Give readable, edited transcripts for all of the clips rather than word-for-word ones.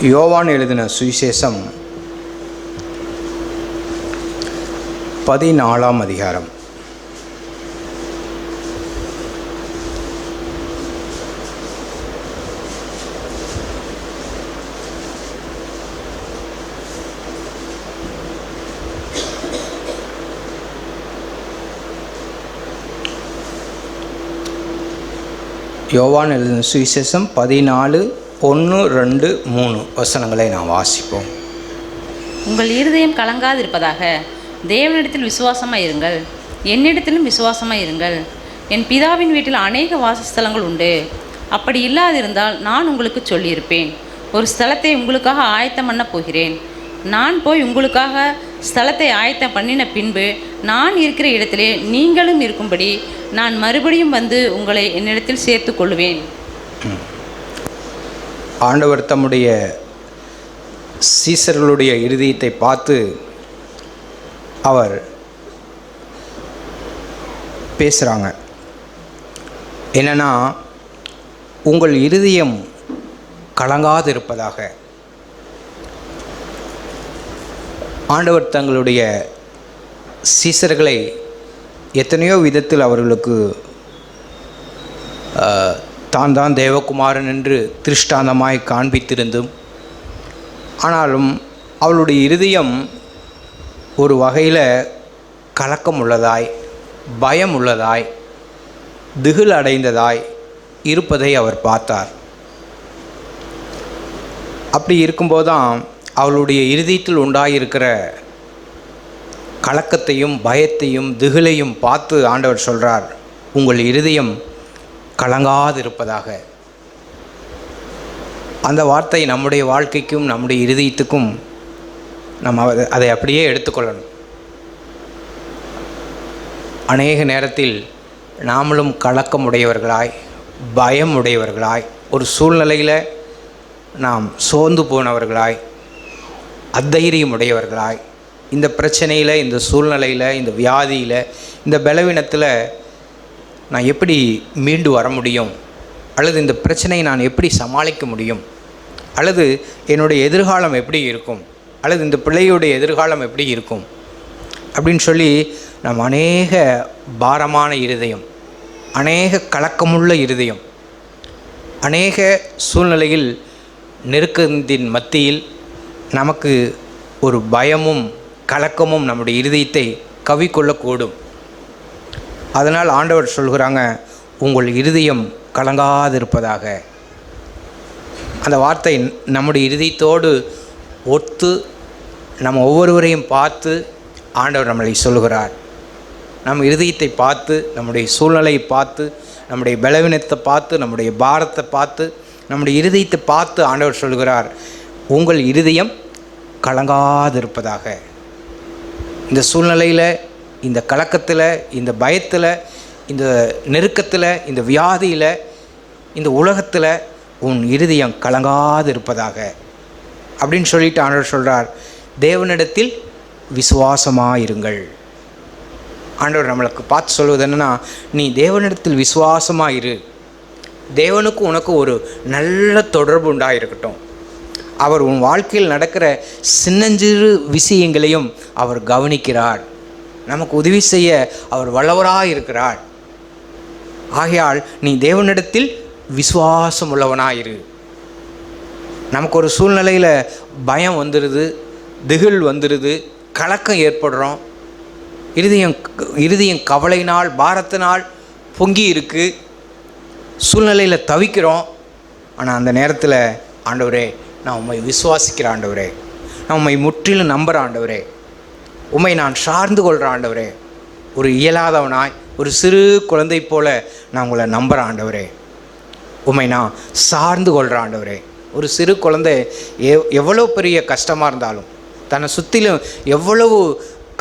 யோவான் எழுதின சுவிசேஷம் 14ஆம் அதிகாரம். யோவான் எழுதின சுவிசேஷம் 14:1-2-3 வசனங்களை நாம் வாசிப்போம். உங்கள் இருதயம் கலங்காதிருப்பதாக. தேவனிடத்தில் விசுவாசமாக இருங்கள், என்னிடத்திலும் விசுவாசமாக இருங்கள். என் பிதாவின் வீட்டில் அநேக வாசஸ்தலங்கள் உண்டு. அப்படி இல்லாதிருந்தால் நான் உங்களுக்கு சொல்லியிருப்பேன். ஒரு ஸ்தலத்தை உங்களுக்காக ஆயத்தம் பண்ண போகிறேன். நான் போய் உங்களுக்காக ஸ்தலத்தை ஆயத்தம் பண்ணின பின்பு நான் இருக்கிற இடத்திலே நீங்களும் இருக்கும்படி நான் மறுபடியும் வந்து உங்களை என்னிடத்தில் சேர்த்து கொள்வேன். ஆண்டவர் தம்முடைய சீசர்களுடைய இருதயத்தை பார்த்து அவர் பேசுகிறாங்க. என்னன்னா, உங்கள் இருதயம் கலங்காது இருப்பதாக. ஆண்டவர் தங்களுடைய சீசர்களை எத்தனையோ விதத்தில் அவர்களுக்கு தான் தேவகுமாரன் என்று திருஷ்டாந்தமாய் காண்பித்திருந்தும், ஆனாலும் அவளுடைய இருதயம் ஒரு வகையில் கலக்கம் உள்ளதாய், பயம் உள்ளதாய், திகில் அடைந்ததாய் இருப்பதை அவர் பார்த்தார். அப்படி இருக்கும்போதுதான் அவளுடைய இருதயத்தில் உண்டாயிருக்கிற கலக்கத்தையும் பயத்தையும் திகிலையும் பார்த்து ஆண்டவர் சொல்கிறார், உங்கள் இருதயம் கலங்காதிருப்பதாக. அந்த வார்த்தை நம்முடைய வாழ்க்கைக்கும் நம்முடைய இருதயத்துக்கும் நம்ம அதை அப்படியே எடுத்துக்கொள்ளணும். அநேக நேரத்தில் நாமளும் கலக்கம் உடையவர்களாய், பயம் உடையவர்களாய், ஒரு சூழ்நிலையில் நாம் சோர்ந்து போனவர்களாய், அத்தைரியம் உடையவர்களாய், இந்த பிரச்சனையில், இந்த சூழ்நிலையில், இந்த வியாதியில், இந்த பலவீனத்தில் நான் எப்படி மீண்டு வர முடியும், அல்லது இந்த பிரச்சனையை நான் எப்படி சமாளிக்க முடியும், அல்லது என்னுடைய எதிர்காலம் எப்படி இருக்கும், அல்லது இந்த பிள்ளையுடைய எதிர்காலம் எப்படி இருக்கும் அப்படின்னு சொல்லி நாம் அநேக பாரமான இருதயம், அநேக கலக்கமுள்ள இருதயம், அநேக சூழ்நிலையில் நெருக்கத்தின் மத்தியில் நமக்கு ஒரு பயமும் கலக்கமும் நம்முடைய இருதயத்தை கவிக்கொள்ளக்கூடும். அதனால் ஆண்டவர் சொல்கிறாங்க, உங்கள் இருதயம் கலங்காதிருப்பதாக. அந்த வார்த்தை நம்முடைய இருதயத்தோடு ஒத்து நம்ம ஒவ்வொருவரையும் பார்த்து ஆண்டவர் நம்மளை சொல்கிறார். நம் இருதயத்தை பார்த்து, நம்முடைய சூழ்நிலையை பார்த்து, நம்முடைய பலவீனத்தை பார்த்து, நம்முடைய பாரத்தை பார்த்து, நம்முடைய இருதயத்தை பார்த்து ஆண்டவர் சொல்கிறார், உங்கள் இருதயம் கலங்காதிருப்பதாக. இந்த சூழ்நிலையில், இந்த கலக்கத்தில், இந்த பயத்தில், இந்த நெருக்கத்தில், இந்த வியாதியில், இந்த உலகத்தில் உன் இருதயம் கலங்காது இருப்பதாக அப்படின்னு சொல்லிட்டு ஆண்டவர் சொல்கிறார், தேவனிடத்தில் விசுவாசமாக இருங்கள். ஆண்டவர் நம்மளுக்கு பார்த்து சொல்வது என்னென்னா, நீ தேவனிடத்தில் விசுவாசமாக இரு. தேவனுக்கும் உனக்கு ஒரு நல்ல தொடர்பு உண்டாயிருக்கட்டும். அவர் உன் வாழ்க்கையில் நடக்கிற சின்னஞ்சிறு விஷயங்களையும் அவர் கவனிக்கிறார். நமக்கு உதவி செய்ய அவர் வல்லவராக இருக்கிறார். ஆகையால் நீ தேவனிடத்தில் விசுவாசம் உள்ளவனாயிரு. நமக்கு ஒரு சூழ்நிலையில் பயம் வந்துடுது, திகில் வந்துடுது, கலக்கம் ஏற்படுறோம், இருதயம் கவலையினால், பாரத்தினால் பொங்கி இருக்கு, சூழ்நிலையில் தவிக்கிறோம். ஆனால் அந்த நேரத்தில், ஆண்டவரே நான் உம்மை விசுவாசிக்கிற ஆண்டவரே, நான் உம்மை முற்றிலும் நம்புகிற ஆண்டவரே, உம்மை நான் சார்ந்து கொள்கிற ஆண்டவரே, ஒரு இயலாதவனாய், ஒரு சிறு குழந்தை போல நான் உங்களை நம்புகிற ஆண்டவரே, உம்மை நான் சார்ந்து கொள்கிற ஆண்டவரே. ஒரு சிறு குழந்தை எவ்வளோ பெரிய கஷ்டமாக இருந்தாலும், தன்னை சுற்றிலும் எவ்வளவு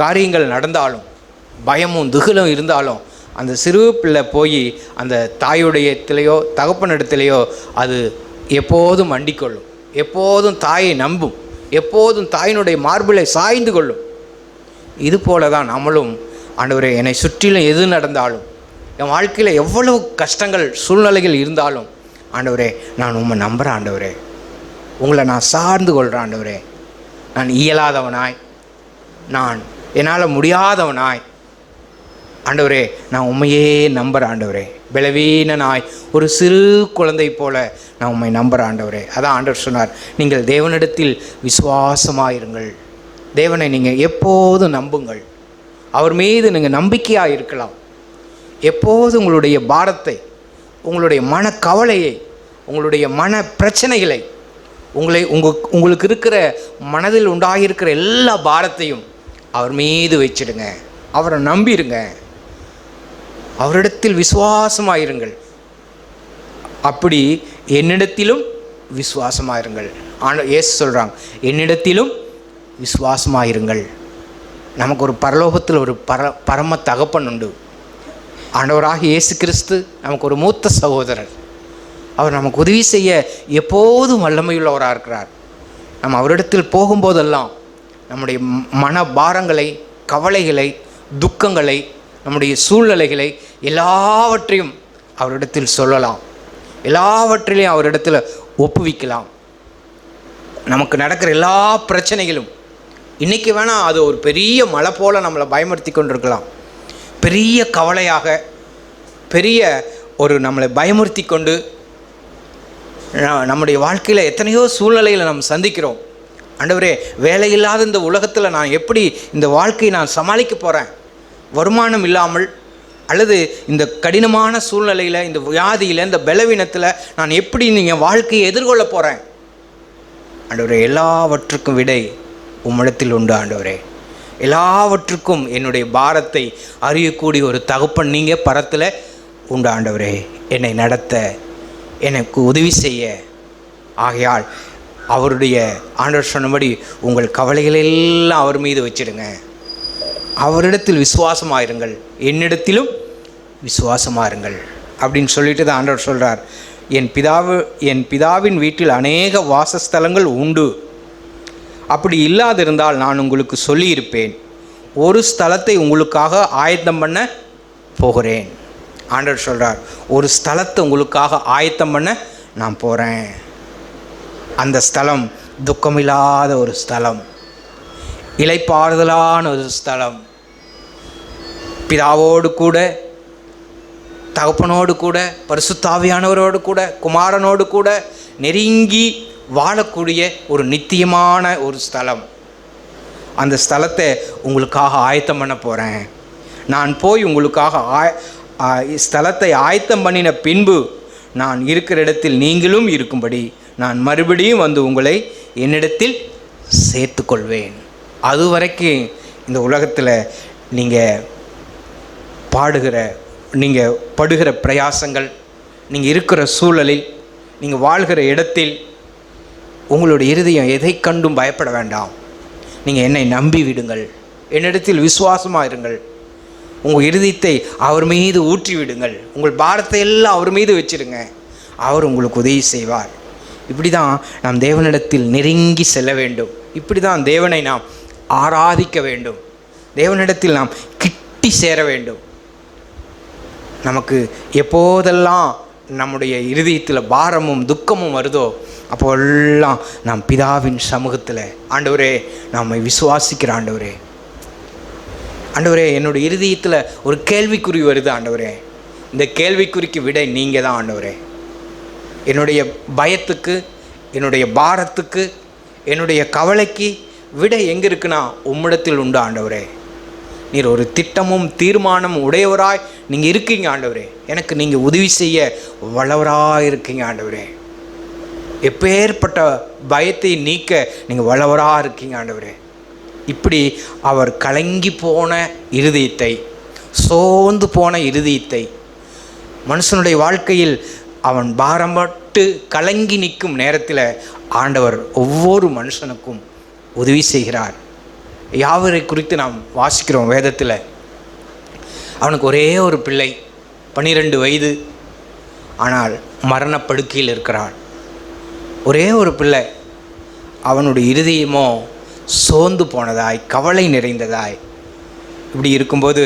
காரியங்கள் நடந்தாலும், பயமும் திகிலும் இருந்தாலும், அந்த சிறு பிள்ளை போய் அந்த தாயுடைய இடத்துலையோ தகப்பனிடத்துலையோ அது எப்போதும் மண்டிக்கொள்ளும், எப்போதும் தாயை நம்பும், எப்போதும் தாயினுடைய மார்பிலை சாய்ந்து கொள்ளும். இது போல தான் நம்மளும், ஆண்டவரே என்னை சுற்றிலும் எது நடந்தாலும், என் வாழ்க்கையில் எவ்வளவு கஷ்டங்கள் சூழ்நிலைகள் இருந்தாலும், ஆண்டவரே நான் உம்மை நம்புகிறேன் ஆண்டவரே, உங்களை நான் சார்ந்து கொள்கிறேன் ஆண்டவரே. நான் இயலாதவனாய், நான் என்னால் முடியாதவனாய் ஆண்டவரே நான் உண்மையே நம்புகிறேன் ஆண்டவரே. பலவீனனாய் ஒரு சிறு குழந்தை போல நான் உண்மை நம்புகிறேன் ஆண்டவரே. அதான் ஆண்டவர் சொன்னார், நீங்கள் தேவனிடத்தில் விசுவாசமாயிருங்கள். தேவனை நீங்கள் எப்போதும் நம்புங்கள். அவர் மீது நீங்கள் நம்பிக்கையாக இருக்கலாம். எப்போது உங்களுடைய பாரத்தை, உங்களுடைய மன கவலையை, உங்களுடைய மன பிரச்சனைகளை, உங்களுக்கு இருக்கிற மனதில் உண்டாகியிருக்கிற எல்லா பாரத்தையும் அவர் மீது வச்சிடுங்க. அவரை நம்பிடுங்க. அவரிடத்தில் விசுவாசமாயிருங்கள். அப்படி என்னிடத்திலும் விசுவாசமாயிருங்கள். இயேசு சொல்கிறாங்க, என்னிடத்திலும் விசுவாசமாயிருங்கள். நமக்கு ஒரு பரலோகத்தில் ஒரு பரம தகப்பன் உண்டு. ஆண்டவராக இயேசு கிறிஸ்து நமக்கு ஒரு மூத்த சகோதரர். அவர் நமக்கு உதவி செய்ய எப்போதும் வல்லமையுள்ளவராக இருக்கிறார். நம்ம அவரிடத்தில் போகும்போதெல்லாம் நம்முடைய மன பாரங்களை, கவலைகளை, துக்கங்களை, நம்முடைய சூழ்நிலைகளை எல்லாவற்றையும் அவரிடத்தில் சொல்லலாம். எல்லாவற்றிலையும் அவரிடத்தில் ஒப்புவிக்கலாம். நமக்கு நடக்கிற எல்லா பிரச்சனைகளும் இன்றைக்கி வேணால் அது ஒரு பெரிய மலை போல் நம்மளை பயமுறுத்தி கொண்டிருக்கலாம். பெரிய கவலையாக, பெரிய ஒரு நம்மளை பயமுறுத்தி கொண்டு நம்முடைய வாழ்க்கையில் எத்தனையோ சூழ்நிலைகளை நம்ம சந்திக்கிறோம். ஆண்டவரே, வேலையில்லாத இந்த உலகத்தில் நான் எப்படி இந்த வாழ்க்கையை நான் சமாளிக்க போகிறேன்? வருமானம் இல்லாமல், அல்லது இந்த கடினமான சூழ்நிலையில், இந்த வியாதியில், இந்த பலவீனத்தில் நான் எப்படி நீங்கள் வாழ்க்கையை எதிர்கொள்ள போகிறேன்? ஆண்டவரே, எல்லாவற்றுக்கும் விடை உம்மிடத்தில் உண்டு ஆண்டவரே. எல்லாவற்றுக்கும் என்னுடைய பாரத்தை அறியக்கூடிய ஒரு தகப்பன் நீங்கள் பரத்தில் உண்டு ஆண்டவரே. என்னை நடத்த, எனக்கு உதவி செய்ய. ஆகையால் அவருடைய ஆண்டவர் சொன்னபடி உங்கள் கவலைகளெல்லாம் அவர் மீது வச்சிடுங்க. அவரிடத்தில் விசுவாசமாயிருங்கள், என்னிடத்திலும் விசுவாசமாயிருங்கள் அப்படின்னு சொல்லிட்டு தான் ஆண்டவர் சொல்கிறார், என் பிதாவின் வீட்டில் அநேக வாசஸ்தலங்கள் உண்டு. அப்படி இல்லாதிருந்தால் நான் உங்களுக்கு சொல்லியிருப்பேன். ஒரு ஸ்தலத்தை உங்களுக்காக ஆயத்தம் பண்ண போகிறேன். ஆண்டவர் சொல்கிறார், ஒரு ஸ்தலத்தை உங்களுக்காக ஆயத்தம் பண்ண நான் போகிறேன். அந்த ஸ்தலம் துக்கமில்லாத ஒரு ஸ்தலம், இளைப்பாறுதலான ஒரு ஸ்தலம், பிதாவோடு கூட, தகப்பனோடு கூட, பரிசுத்தாவியானவரோடு கூட, குமாரனோடு கூட நெருங்கி வாழக்கூடிய ஒரு நித்தியமான ஒரு ஸ்தலம். அந்த ஸ்தலத்தை உங்களுக்காக ஆயத்தம் பண்ண போகிறேன். நான் போய் உங்களுக்காக ஸ்தலத்தை ஆயத்தம் பண்ணின பின்பு நான் இருக்கிற இடத்தில் நீங்களும் இருக்கும்படி நான் மறுபடியும் வந்து உங்களை என்னிடத்தில் சேர்த்து கொள்வேன். அது வரைக்கும் இந்த உலகத்தில் நீங்கள் படுகிற பிரயாசங்கள், நீங்கள் இருக்கிற சூழலில், நீங்கள் வாழ்கிற இடத்தில் உங்களுடைய இருதயம் எதை கண்டும் பயப்பட வேண்டாம். நீங்கள் என்னை நம்பி விடுங்கள், என்னிடத்தில் விசுவாசமாக இருங்கள். உங்கள் இருதயத்தை அவர் மீது ஊற்றி விடுங்கள். உங்கள் பாரத்தை எல்லாம் அவர் மீது வச்சிடுங்க. அவர் உங்களுக்கு உதவி செய்வார். இப்படி தான் நாம் தேவனிடத்தில் நெருங்கி செல்ல வேண்டும். இப்படி தான் தேவனை நாம் ஆராதிக்க வேண்டும். தேவனிடத்தில் நாம் கிட்டி சேர வேண்டும். நமக்கு எப்போதெல்லாம் நம்முடைய இருதயத்தில் பாரமும் துக்கமும் வருதோ அப்போல்லாம் நாம் பிதாவின் சமூகத்தில், ஆண்டவரே நம்மை விசுவாசிக்கிற ஆண்டவரே, ஆண்டவரே என்னுடைய இருதயத்தில் ஒரு கேள்விக்குறி வருது ஆண்டவரே, இந்த கேள்விக்குறிக்கு விடை நீங்கள் தான் ஆண்டவரே. என்னுடைய பயத்துக்கு, என்னுடைய பாரத்துக்கு, என்னுடைய கவலைக்கு விடை எங்கே இருக்குன்னா உம்மிடத்தில் உண்டு ஆண்டவரே. நீர் ஒரு திட்டமும் தீர்மானமும் உடையவராய் நீங்கள் இருக்கீங்க ஆண்டவரே. எனக்கு நீங்கள் உதவி செய்ய வல்லவராக இருக்கீங்க ஆண்டவரே. எப்பேற்பட்ட பயத்தை நீக்க நீங்கள் வல்லவராக இருக்கீங்க ஆண்டவரே. இப்படி அவர் கலங்கி போன இருதயத்தை, சோர்ந்து போன இருதயத்தை, மனுஷனுடைய வாழ்க்கையில் அவன் பாரம்பட்டு கலங்கி நிற்கும் நேரத்தில் ஆண்டவர் ஒவ்வொரு மனுஷனுக்கும் உதவி செய்கிறார். யாவரை குறித்து நாம் வாசிக்கிறோம் வேதத்தில். அவனுக்கு ஒரே ஒரு பிள்ளை, 12 வயது, ஆனால் மரணப்படுக்கையில் இருக்கிறான். ஒரே ஒரு பிள்ளை, அவனுடைய இருதயமோ சோர்ந்து போனதாய், கவலை நிறைந்ததாய். இப்படி இருக்கும்போது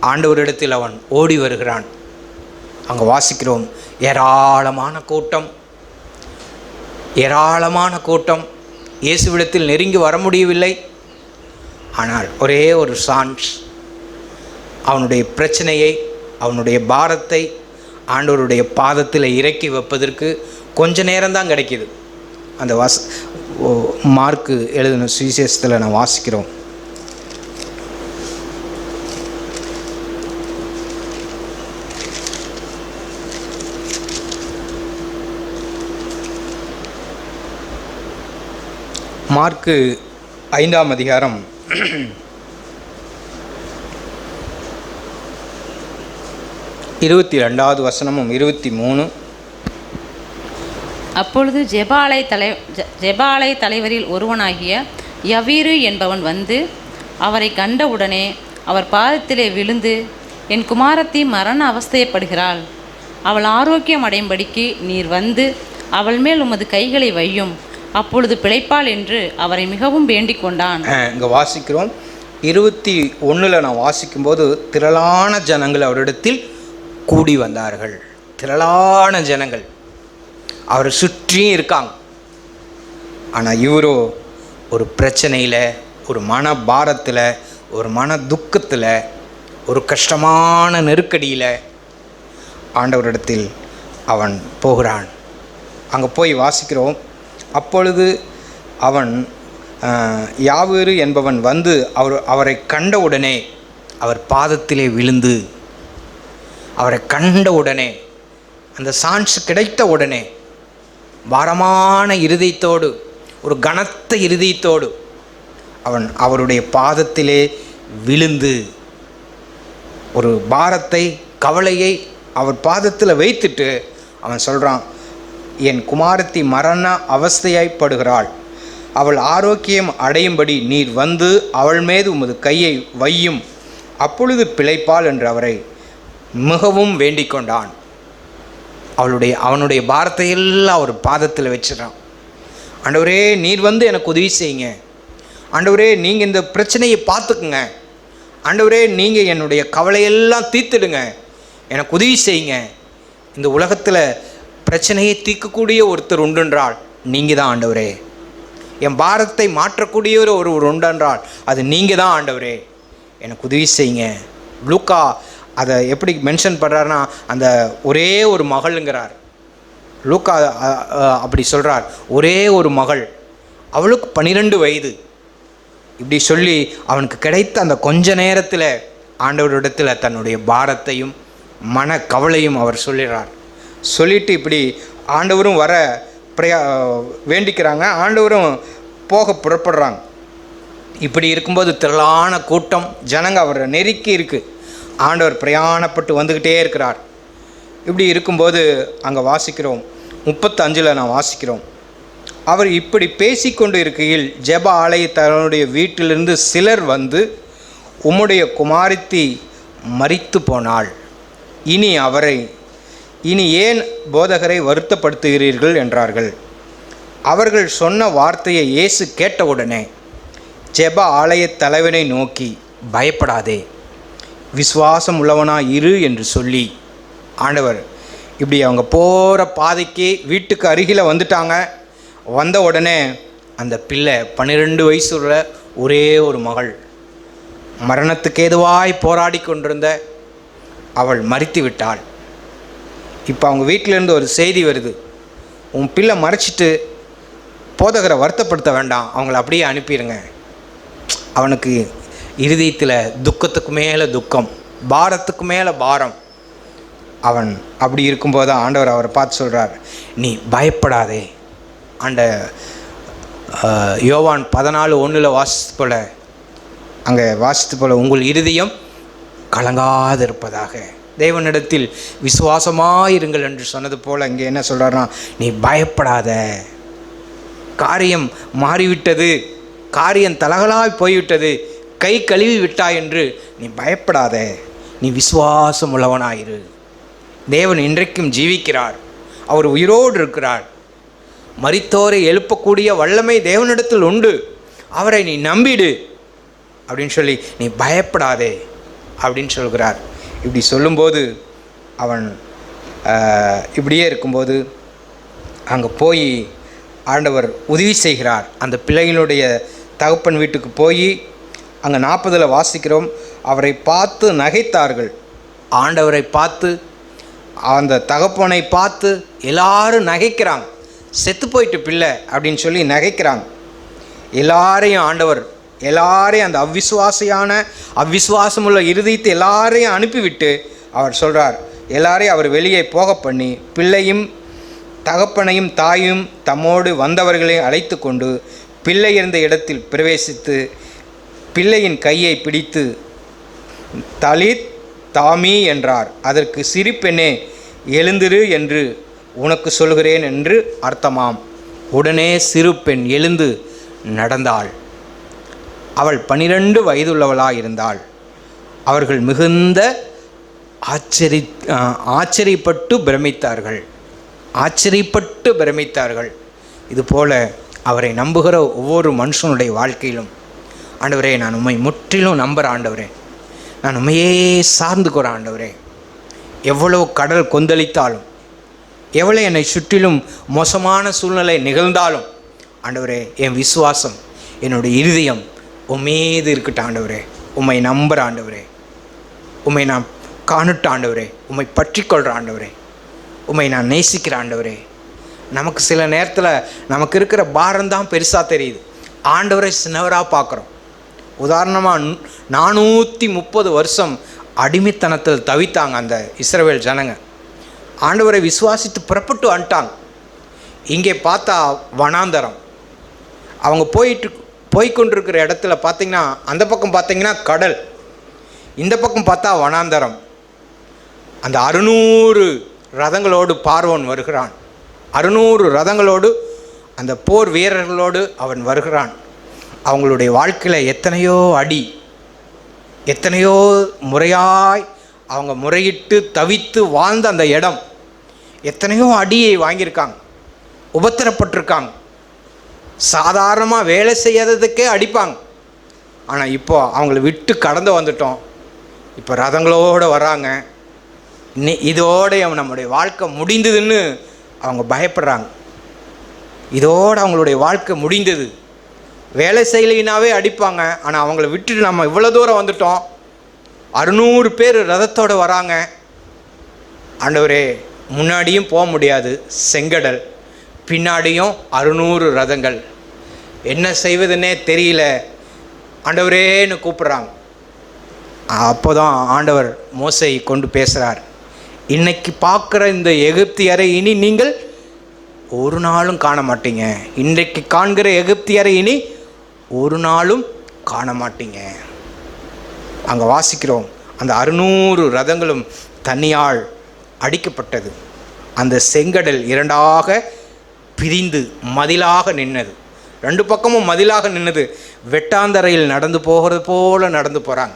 ஆண்டவரிடத்தில் அவன் ஓடி வருகிறான். அங்கே வாசிக்கிறோம், ஏராளமான கூட்டம், ஏராளமான கூட்டம் இயேசுவிடத்தில் நெருங்கி வர முடியவில்லை. ஆனால் ஒரே ஒரு சான்ஸ், அவனுடைய பிரச்சனையை, அவனுடைய பாரத்தை ஆண்டவருடைய பாதத்தில் இறக்கி வைப்பதற்கு கொஞ்ச நேரம்தான் கிடைக்கிது. அந்த மார்க்கு எழுதின சுவிசேஷத்தில் நான் வாசிக்கிறோம். மார்க்கு 5ஆம் அதிகாரம் 22வது வசனமும் 23. அப்பொழுது ஜெபாலய தலைவரில் ஒருவனாகிய யவீரு என்பவன் வந்து அவரை கண்டவுடனே அவர் பாதத்திலே விழுந்து, என் குமாரத்தி மரண அவஸ்தையப்படுகிறாள், அவள் ஆரோக்கியம் அடையும்படிக்கு நீர் வந்து அவள் மேல் உமது கைகளை வையும், அப்பொழுது பிழைப்பாள் என்று அவரை மிகவும் வேண்டிக் கொண்டான். இங்கே வாசிக்கிறோம் 21 நான் வாசிக்கும்போது, திரளான ஜனங்கள் அவரிடத்தில் கூடி வந்தார்கள். திரளான ஜனங்கள் அவரை சுற்றியும் இருக்காங்க. ஆனால் இவரோ ஒரு பிரச்சனையில், ஒரு மன பாரத்தில், ஒரு மன துக்கத்தில், ஒரு கஷ்டமான நெருக்கடியில் ஆண்டவரிடத்தில் அவன் போகிறான். அங்கே போய் வாசிக்கிறோம். அப்பொழுது அவன் யாவீரு என்பவன் வந்து அவரை கண்டவுடனே அவர் பாதத்திலே விழுந்து, அவரை கண்ட உடனே, அந்த சான்ஸ் கிடைத்த உடனே, பாரமான இருதயத்தோடு, ஒரு கனத்த இருதயத்தோடு அவன் அவருடைய பாதத்திலே விழுந்து, ஒரு பாரத்தை, கவலையை அவர் பாதத்தில் வைத்துட்டு அவன் சொல்கிறான், என் குமாரத்தி மரண அவஸ்தையாய்ப்படுகிறாள், அவள் ஆரோக்கியம் அடையும்படி நீர் வந்து அவள் மீது உமது கையை வையும், அப்பொழுது பிழைப்பாள் என்று அவரை மிகவும் வேண்டிக் கொண்டான். அவனுடைய பாரத்தையெல்லாம் அவர் பாதத்தில் வச்சிடறான். ஆண்டவரே, நீர் வந்து எனக்கு உதவி செய்யுங்க. ஆண்டவரே, நீங்கள் இந்த பிரச்சனையை பார்த்துக்குங்க. ஆண்டவரே, நீங்கள் என்னுடைய கவலையெல்லாம் தீர்த்துடுங்க, எனக்கு உதவி செய்யுங்க. இந்த உலகத்தில் பிரச்சனையை தீர்க்கக்கூடிய ஒருத்தர் உண்டென்றால் நீங்கள் தான் ஆண்டவரே. என் பாரத்தை மாற்றக்கூடிய ஒருவர் உண்டென்றால் அது நீங்கள் தான் ஆண்டவரே, எனக்கு உதவி செய்யுங்க. லூக்கா அதை எப்படி மென்ஷன் பண்ணுறாருன்னா, அந்த ஒரே ஒரு மகள்ங்கிறார். லூக்கா அப்படி சொல்கிறார், ஒரே ஒரு மகள், அவளுக்கு 12 வயது. இப்படி சொல்லி அவனுக்கு கிடைத்த அந்த கொஞ்ச நேரத்தில் ஆண்டவரிடத்தில் தன்னுடைய பாரத்தையும் மன கவலையும் அவர் சொல்லிடுறார். சொல்லிவிட்டு இப்படி ஆண்டவரும் வர வேண்டிக்கிறாங்க. ஆண்டவரும் போக புறப்படுறாங்க. இப்படி இருக்கும்போது திரளான கூட்டம் ஜனங்க அவரை நெருக்கி இருக்குது. ஆண்டவர் பிரயாணப்பட்டு வந்துக்கிட்டே இருக்கிறார். இப்படி இருக்கும்போது அங்கே வாசிக்கிறோம் 35 நான் வாசிக்கிறோம். அவர் இப்படி பேசிக்கொண்டு இருக்கையில் ஜெப ஆலயத்தனுடைய வீட்டிலிருந்து சிலர் வந்து, உம்முடைய குமாரத்தி மரித்து போனாள், இனி ஏன் போதகரை வருத்தப்படுத்துகிறீர்கள் என்றார்கள். அவர்கள் சொன்ன வார்த்தையை இயேசு கேட்டவுடனே ஜெப ஆலய தலைவனை நோக்கி, பயப்படாதே, விசுவாசம் உள்ளவனாக இரு என்று சொல்லி, ஆண்டவர் இப்படி அவங்க போகிற பாதைக்கு வீட்டுக்கு அருகில் வந்துட்டாங்க. வந்த உடனே அந்த பிள்ளை 12 வயசுள்ள ஒரே ஒரு மகள், மரணத்துக்கு ஏதுவாய் போராடி கொண்டிருந்த அவள் மரித்து விட்டாள். இப்போ அவங்க வீட்டிலேருந்து ஒரு செய்தி வருது, உன் பிள்ளை மறைச்சிட்டு போதகரை வருத்தப்படுத்த வேண்டாம், அவங்கள அப்படியே அனுப்பிடுங்க. அவனுக்கு இருதயத்தில் துக்கத்துக்கு மேலே துக்கம், பாரத்துக்கு மேலே பாரம். அவன் அப்படி இருக்கும்போது ஆண்டவர் அவரை பார்த்து சொல்கிறார், நீ பயப்படாதே. யோவான் 14:1 வாசித்து போல உங்கள் இருதயம் கலங்காதிருப்பதாக, தேவனிடத்தில் விசுவாசமாயிருங்கள் என்று சொன்னது போல் இங்கே என்ன சொல்கிறார்னா, நீ பயப்படாத, காரியம் மாறிவிட்டது, காரியம் தலகலாய் போய்விட்டது, கை கழுவி விட்டாய் என்று நீ பயப்படாத, நீ விசுவாசம் உள்ளவனாயிரு. தேவன் இன்றைக்கும் ஜீவிக்கிறார், அவர் உயிரோடு இருக்கிறார். மரித்தோரை எழுப்பக்கூடிய வல்லமை தேவனிடத்தில் உண்டு, அவரை நீ நம்பிடு அப்படின்னு சொல்லி நீ பயப்படாதே அப்படின்னு சொல்கிறார். இப்படி சொல்லும்போது அவன் இப்படியே இருக்கும்போது அங்கே போய் ஆண்டவர் உதவி செய்கிறார். அந்த பிள்ளைகளுடைய தகப்பன் வீட்டுக்கு போய் அங்கே 40 வாசிக்கிறோம், அவரை பார்த்து நகைத்தார்கள். ஆண்டவரை பார்த்து, அந்த தகப்பனை பார்த்து எல்லாரும் நகைக்கிறாங்க. செத்து போயிட்டு பிள்ளை அப்படின்னு சொல்லி நகைக்கிறாங்க. எல்லாரையும் ஆண்டவர் அந்த அவ்விசுவாசமுள்ள இருதயத்தை எல்லாரையும் அனுப்பிவிட்டு அவர் சொல்கிறார், எல்லாரையும் அவர் வெளியே போக பண்ணி பிள்ளையும் தகப்பனையும் தாயும் தம்மோடு வந்தவர்களையும் அழைத்து கொண்டு பிள்ளை இருந்த இடத்தில் பிரவேசித்து பிள்ளையின் கையை பிடித்து தலித் தாமி என்றார். அதற்கு சிறு பெண்ணே எழுந்திரு என்று உனக்கு சொல்கிறேன் என்று அர்த்தமாம். உடனே சிறு பெண் எழுந்து நடந்தாள். அவள் 12 வயதுள்ளவளாக இருந்தாள். அவர்கள் மிகுந்த ஆச்சரியப்பட்டு பிரமித்தார்கள். இதுபோல அவரை நம்புகிற ஒவ்வொரு மனுஷனுடைய வாழ்க்கையிலும், ஆண்டவரே நான் உம்மை முற்றிலும் நம்புகிற ஆண்டவரே, நான் உண்மையே சார்ந்துக்கிற ஆண்டவரே, எவ்வளோ கடல் கொந்தளித்தாலும், எவ்வளோ என்னை சுற்றிலும் மோசமான சூழ்நிலை நிகழ்ந்தாலும் ஆண்டவரே என் விசுவாசம், என்னுடைய இருதயம் உம்மீது இருக்கட்டும் ஆண்டவரே. உம்மை நம்புகிற ஆண்டவரே, உம்மை நான் காணுட்ட ஆண்டவரே, உம்மை பற்றி கொள்கிற ஆண்டவரே, உம்மை நான் நேசிக்கிற ஆண்டவரே. நமக்கு சில நேரத்தில் நமக்கு இருக்கிற பாரம்தான் பெருசாக தெரியுது, ஆண்டவரை சின்னவராக பார்க்குறோம். உதாரணமாக 430 வருஷம் அடிமைத்தனத்தில் தவித்தாங்க அந்த இஸ்ரவேல் ஜனங்க. ஆண்டவரை விசுவாசித்து புறப்பட்டு வந்துட்டாங்க. இங்கே பார்த்தா வனாந்தரம். அவங்க போய்கொண்டிருக்கிற இடத்துல பார்த்திங்கன்னா, அந்த பக்கம் பார்த்திங்கன்னா கடல், இந்த பக்கம் பார்த்தா வனாந்தரம். அந்த 600 ரதங்களோடு பார்வோன் வருகிறான். 600 ரதங்களோடு, அந்த போர் வீரர்களோடு அவன் வருகிறான். அவங்களுடைய வாழ்க்கையில் எத்தனையோ அடி, எத்தனையோ முறையாய் அவங்க முறையிட்டு தவித்து வாழ்ந்த அந்த இடம், எத்தனையோ அடியை வாங்கியிருக்காங்க, உபத்திரப்பட்டிருக்காங்க. சாதாரணமாக வேலை செய்யாததுக்கே அடிப்பாங்க. ஆனால் இப்போ அவங்கள விட்டு கடந்து வந்துட்டோம். இப்போ ரதங்களோடு வராங்க. இதோடு நம்முடைய வாழ்க்கை முடிந்ததுன்னு அவங்க பயப்படுறாங்க. இதோடு அவங்களுடைய வாழ்க்கை முடிந்தது. வேலை செய்யலினாவே அடிப்பாங்க. ஆனால் அவங்கள விட்டுட்டு நம்ம இவ்வளோ தூரம் வந்துட்டோம். 600 பேர் ரதத்தோடு வராங்க. ஆண்டவரே, முன்னாடியும் போக முடியாது, செங்கடல், பின்னாடியும் 600 ரதங்கள், என்ன செய்வதுன்னே தெரியல ஆண்டவரேன்னு கூப்பிட்றாங்க. அப்போ தான் ஆண்டவர் மோசேயை கொண்டு பேசுகிறார். இன்னைக்கு பார்க்குற இந்த எகிப்தியரை இனி நீங்கள் ஒரு நாளும் காண மாட்டீங்க. இன்றைக்கு காண்கிற எகிப்தியரை இனி ஒரு நாளும் காண மாட்டீங்க. அங்கே வாசிக்கிறோம், அந்த 600 ரதங்களும் தண்ணியால் அடிக்கப்பட்டது. அந்த செங்கடல் 2ஆக பிரிந்து மதிலாக நின்னது. 2 பக்கமும் மதிலாக நின்னது. வெட்டாந்தரையில் நடந்து போகிறது போல நடந்து போகிறாங்க.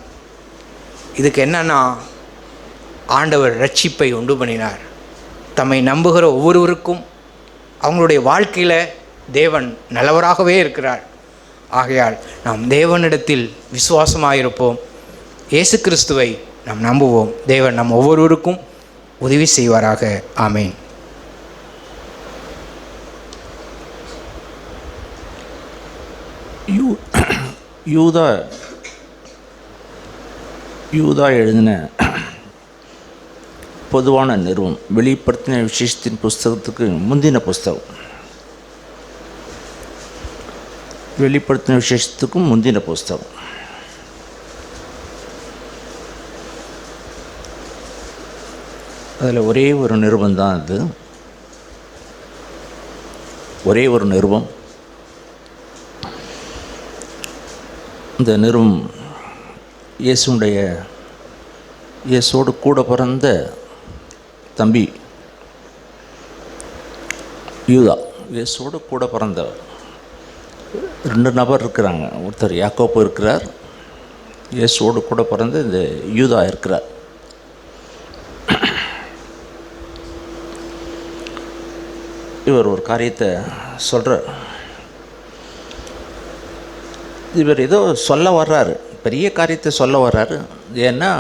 இதுக்கு என்னன்னா, ஆண்டவர் ரட்சிப்பை உண்டு பண்ணினார். தம்மை நம்புகிற ஒவ்வொருவருக்கும் அவங்களுடைய வாழ்க்கையில் தேவன் நல்லவராகவே இருக்கிறார். ஆகையால் நாம் தேவனிடத்தில் விசுவாசமாயிருப்போம். இயேசு கிறிஸ்துவை நாம் நம்புவோம். தேவன் நம் ஒவ்வொருவருக்கும் உதவி செய்வாராக. ஆமேன். யூதா எழுதின பொதுவான நிறுவம் வெளிப்படுத்தின விசேஷத்தின் புஸ்தகத்துக்கு முந்தின புஸ்தகம். வெளிப்படுத்தின விசேஷத்துக்கும் முந்தின புஸ்தகம். அதில் ஒரே ஒரு நிருபம் தான் அது. ஒரே ஒரு நிருபம். இந்த நிருபம் இயேசுவோடு கூட பிறந்த தம்பி யூதா, இயேசுவோடு கூட பிறந்தவர். 2 நபர் இருக்கிறாங்க. ஒருத்தர் யாக்கோப்பு இருக்கிறார், இயேசுவோடு கூட பிறந்த இந்த யூதா இருக்கிறார். இவர் ஒரு காரியத்தை சொல்கிறார். இவர் ஏதோ சொல்ல வர்றாரு, பெரிய காரியத்தை சொல்ல வர்றாரு. ஏன்னா